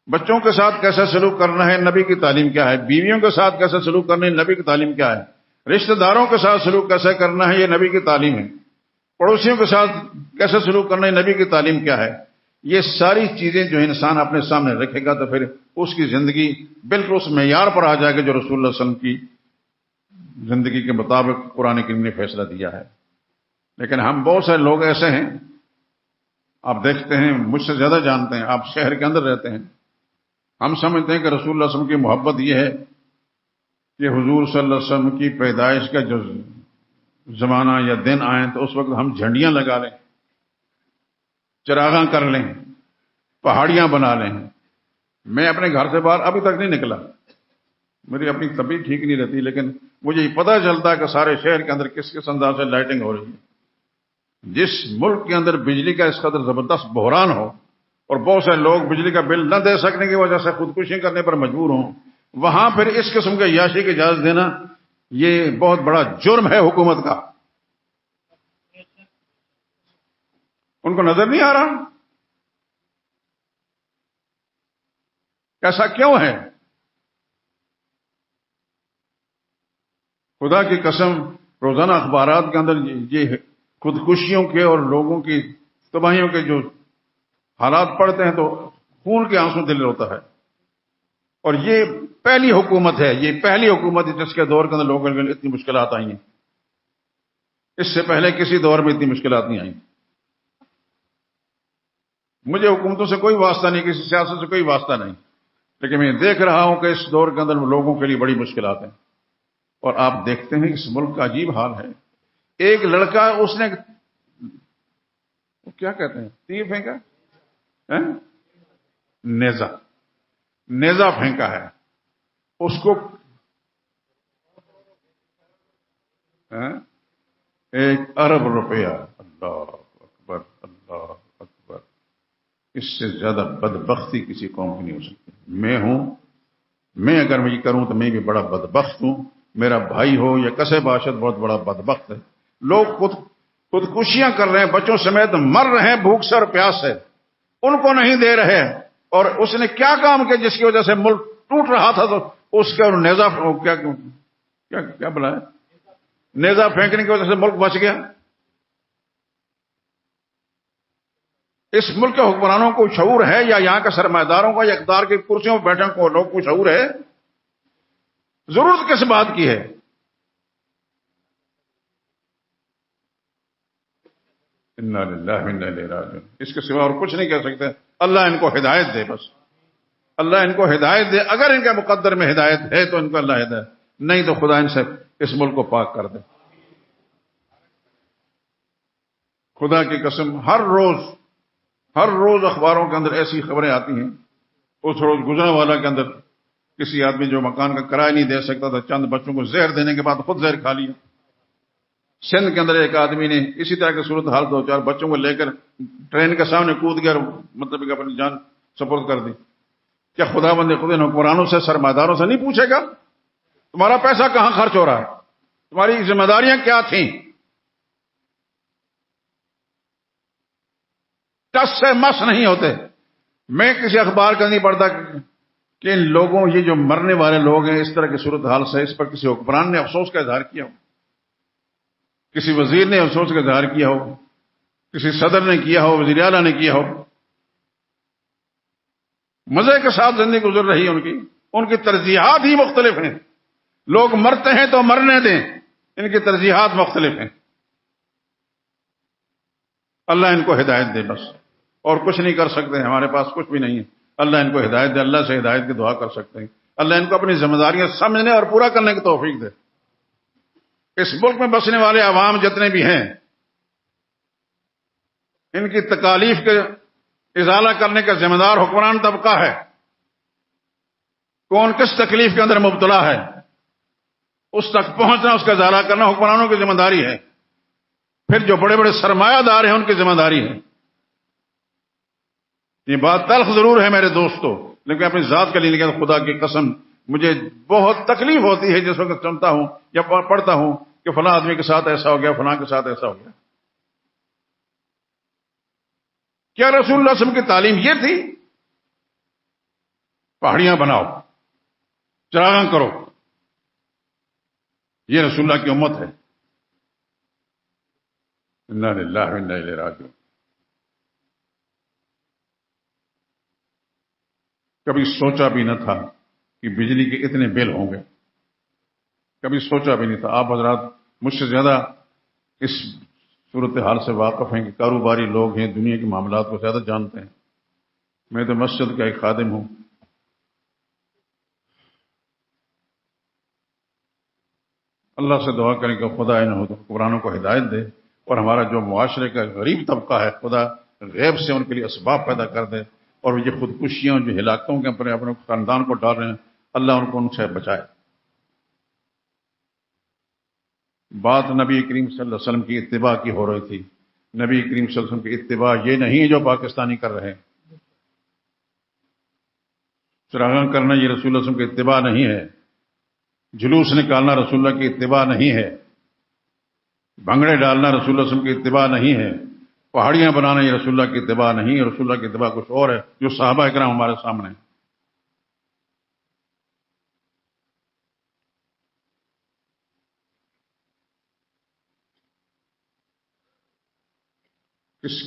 بچوں کے ساتھ کیسے سلوک کرنا ہے، نبی کی تعلیم کیا ہے؟ بیویوں کے ساتھ کیسے سلوک کرنا ہے، نبی کی تعلیم کیا ہے؟ رشتہ داروں کے ساتھ سلوک کیسے کرنا ہے، یہ نبی کی تعلیم ہے۔ پڑوسیوں کے ساتھ کیسے سلوک کرنا ہے، نبی کی تعلیم کیا ہے؟ یہ ساری چیزیں جو انسان اپنے سامنے رکھے گا تو پھر اس کی زندگی بالکل اس معیار پر آ جائے گا جو رسول اللہ صلی اللہ علیہ وسلم کی زندگی کے مطابق قرآن کریم نے فیصلہ دیا ہے۔ لیکن ہم بہت سارے لوگ ایسے ہیں، آپ دیکھتے ہیں، مجھ سے زیادہ جانتے ہیں، آپ شہر کے اندر رہتے ہیں، ہم سمجھتے ہیں کہ رسول اللہ صلی اللہ علیہ وسلم کی محبت یہ ہے کہ حضور صلی اللہ علیہ وسلم کی پیدائش کا جو زمانہ یا دن آئیں تو اس وقت ہم جھنڈیاں لگا لیں، چراغاں کر لیں، پہاڑیاں بنا لیں۔ میں اپنے گھر سے باہر ابھی تک نہیں نکلا، میری اپنی طبیعت ٹھیک نہیں رہتی، لیکن مجھے یہ پتہ چلتا ہے کہ سارے شہر کے اندر کس کس انداز سے لائٹنگ ہو رہی ہے۔ جس ملک کے اندر بجلی کا اس قدر زبردست بحران ہو اور بہت سے لوگ بجلی کا بل نہ دے سکنے کی وجہ سے خودکشی کرنے پر مجبور ہوں، وہاں پھر اس قسم کے عیاشی کی اجازت دینا یہ بہت بڑا جرم ہے حکومت کا۔ ان کو نظر نہیں آ رہا ایسا کیوں ہے؟ خدا کی قسم روزانہ اخبارات کے اندر یہ خودکشیوں کے اور لوگوں کی تباہیوں کے جو حالات پڑھتے ہیں تو خون کے آنسو دل ہوتا ہے۔ اور یہ پہلی حکومت ہے، یہ پہلی حکومت ہے جس کے دور کے اندر لوگوں کے لیے اتنی مشکلات آئی ہیں۔ اس سے پہلے کسی دور میں اتنی مشکلات نہیں آئیں۔ مجھے حکومتوں سے کوئی واسطہ نہیں، کسی سیاست سے کوئی واسطہ نہیں، لیکن میں دیکھ رہا ہوں کہ اس دور کے اندر لوگوں کے لیے بڑی مشکلات ہیں۔ اور آپ دیکھتے ہیں اس ملک کا عجیب حال ہے، ایک لڑکا اس نے وہ کیا کہتے ہیں تیر پھینکا، نیزہ پھینکا ہے، اس کو 1 ارب روپیہ، اللہ اکبر اللہ اکبر، اس سے زیادہ بدبختی کسی قوم کی نہیں ہو سکتی. میں اگر میں یہ کروں تو میں بھی بڑا بدبخت ہوں. میرا بھائی ہو یا کسے باشد بہت بڑا بدبخت ہے. لوگ خودکشیاں کر رہے ہیں، بچوں سمیت مر رہے ہیں بھوک سے اور پیاس سے، ان کو نہیں دے رہے. اور اس نے کیا کام کیا جس کی وجہ سے ملک ٹوٹ رہا تھا تو اس کے نیزا کیا بلایا، نیزا پھینکنے کی وجہ سے ملک بچ گیا. اس ملک کے حکمرانوں کو شعور ہے یا یہاں کے سرمایہ داروں کا یا اقتدار کی کرسیوں پر بیٹھے کو لوگ کو شعور ہے؟ ضرورت کس بات کی ہے؟ انا للہ و انا الیہ راجعون. اس کے سوا اور کچھ نہیں کہہ سکتے. اللہ ان کو ہدایت دے، بس اللہ ان کو ہدایت دے. اگر ان کے مقدر میں ہدایت ہے تو ان کو اللہ ہدایت، نہیں تو خدا ان سے اس ملک کو پاک کر دے. خدا کی قسم ہر روز اخباروں کے اندر ایسی خبریں آتی ہیں. اس روز گجرانوالہ کے اندر کسی آدمی جو مکان کا کرایہ نہیں دے سکتا تھا، چند بچوں کو زہر دینے کے بعد خود زہر کھا لیا. سندھ کے اندر ایک آدمی نے اسی طرح کی صورت حال 2-4 بچوں کو لے کر ٹرین کے سامنے کود گیا، مطلب کہ اپنی جان سپرد کر دی. کیا خدا بند خود ان حکمرانوں سے سرمایہ داروں سے نہیں پوچھے گا تمہارا پیسہ کہاں خرچ ہو رہا ہے، تمہاری ذمہ داریاں کیا تھیں؟ ٹس سے مس نہیں ہوتے. میں کسی اخبار کا نہیں پڑھتا کہ ان لوگوں، یہ جو مرنے والے لوگ ہیں اس طرح کی صورتحال سے، اس پر کسی حکمران نے افسوس کا اظہار کیا ہو، کسی وزیر نے افسوس کا اظہار کیا ہو، کسی صدر نے کیا ہو، وزیر اعلیٰ نے کیا ہو. مزے کے ساتھ زندگی گزر رہی ہے. ان کی ترجیحات ہی مختلف ہیں. لوگ مرتے ہیں تو مرنے دیں، ان کی ترجیحات مختلف ہیں. اللہ ان کو ہدایت دے، بس اور کچھ نہیں کر سکتے. ہمارے پاس کچھ بھی نہیں ہے. اللہ ان کو ہدایت دے. اللہ سے ہدایت کی دعا کر سکتے ہیں. اللہ ان کو اپنی ذمہ داریاں سمجھنے اور پورا کرنے کی توفیق دے. اس ملک میں بسنے والے عوام جتنے بھی ہیں، ان کی تکالیف کے ازالہ کرنے کا ذمہ دار حکمران طبقہ ہے. کون کس تکلیف کے اندر مبتلا ہے، اس تک پہنچنا، اس کا ازالہ کرنا حکمرانوں کی ذمہ داری ہے. پھر جو بڑے بڑے سرمایہ دار ہیں ان کی ذمہ داری ہے. یہ بات تلخ ضرور ہے میرے دوستو، لیکن اپنی ذات کے لیے نہیں، خدا کی قسم مجھے بہت تکلیف ہوتی ہے جس وقت سنتا ہوں یا پڑھتا ہوں کہ فلاں آدمی کے ساتھ ایسا ہو گیا، فلاں کے ساتھ ایسا ہو گیا. کیا رسول اللہ صلی اللہ علیہ وسلم کی تعلیم یہ تھی؟ پہاڑیاں بناؤ، چراغاں کرو. یہ رسول اللہ کی امت ہے. انا للہ و انا الیہ راجعون. کبھی سوچا بھی نہ تھا کہ بجلی کے اتنے بل ہوں گے، کبھی سوچا بھی نہیں تھا. آپ حضرات مجھ سے زیادہ اس صورتحال سے واقف ہیں کہ کاروباری لوگ ہیں، دنیا کے معاملات کو زیادہ جانتے ہیں. میں تو مسجد کا ایک خادم ہوں. اللہ سے دعا کریں کہ خدا ان حکمرانوں کو ہدایت دے، اور ہمارا جو معاشرے کا غریب طبقہ ہے خدا غیب سے ان کے لیے اسباب پیدا کر دے، اور یہ خودکشیاں جو ہلاکتوں کے اپنے خاندان کو ڈال رہے ہیں اللہ ان کو ان سے بچائے. بات نبی کریم صلی اللہ علیہ وسلم کی اتباع کی ہو رہی تھی. نبی کریم صلی اللہ علیہ وسلم کی اتباع یہ نہیں جو پاکستانی کر رہے ہیں. چراغاں کرنا یہ رسول اللہ صلی اللہ علیہ وسلم کی اتباع نہیں ہے. جلوس نکالنا رسول اللہ کی اتباع نہیں ہے. بھنگڑے ڈالنا رسول اللہ صلی اللہ علیہ وسلم کی اتباع نہیں ہے. پہاڑیاں بنانا یہ رسول اللہ کی اتباع نہیں ہے. رسول اللہ کی اتباع کچھ اور ہے جو صحابہ کرام ہمارے سامنے ہیں.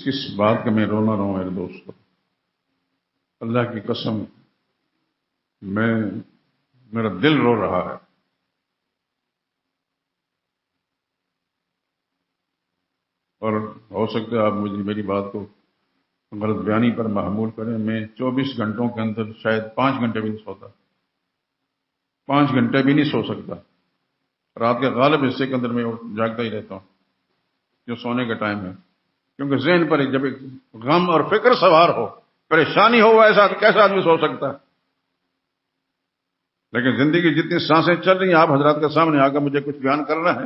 کس بات کا میں رونا رہا ہوں میرے دوستو. اللہ کی قسم میرا دل رو رہا ہے. اور ہو سکتا ہے آپ مجھے میری بات کو غلط بیانی پر محمول کریں. میں 24 گھنٹوں کے اندر شاید 5 گھنٹے بھی نہیں سوتا. 5 گھنٹے بھی نہیں سو سکتا. رات کے غالب حصے کے اندر میں جاگتا ہی رہتا ہوں جو سونے کا ٹائم ہے. کیونکہ ذہن پر جب ایک غم اور فکر سوار ہو، پریشانی ہو، ایسا کیسا آدمی سو سکتا ہے؟ لیکن زندگی جتنی سانسیں چل رہی ہیں آپ حضرات کے سامنے آ کر مجھے کچھ بیان کرنا ہے.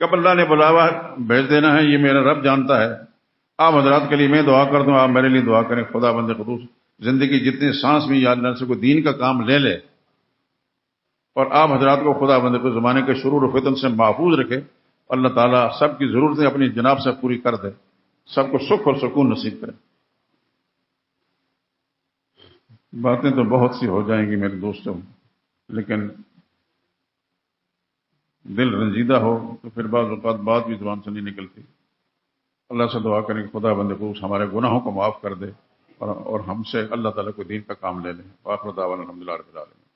کب اللہ نے بلاوا بھیج دینا ہے یہ میرا رب جانتا ہے. آپ حضرات کے لیے میں دعا کر دوں، آپ میرے لیے دعا کریں، خدا بند خصوص زندگی جتنے سانس میں یا اللہ سے کوئی دین کا کام لے لے اور آپ حضرات کو خدا بند کو زمانے کے شرور و فتن سے محفوظ رکھے، اللہ تعالیٰ سب کی ضرورتیں اپنی جناب سے پوری کر دے، سب کو سکھ اور سکون نصیب کرے۔ باتیں تو بہت سی ہو جائیں گی میرے دوستوں، لیکن دل رنجیدہ ہو تو پھر بعض اوقات بات بھی زبان سے نہیں نکلتی۔ اللہ سے دعا کریں کہ خدا بند خصوص ہمارے گناہوں کو معاف کر دے اور ہم سے اللہ تعالیٰ کو دین کا کام لے لیں۔ وآخر دعوانا الحمدللہ رب العالمین۔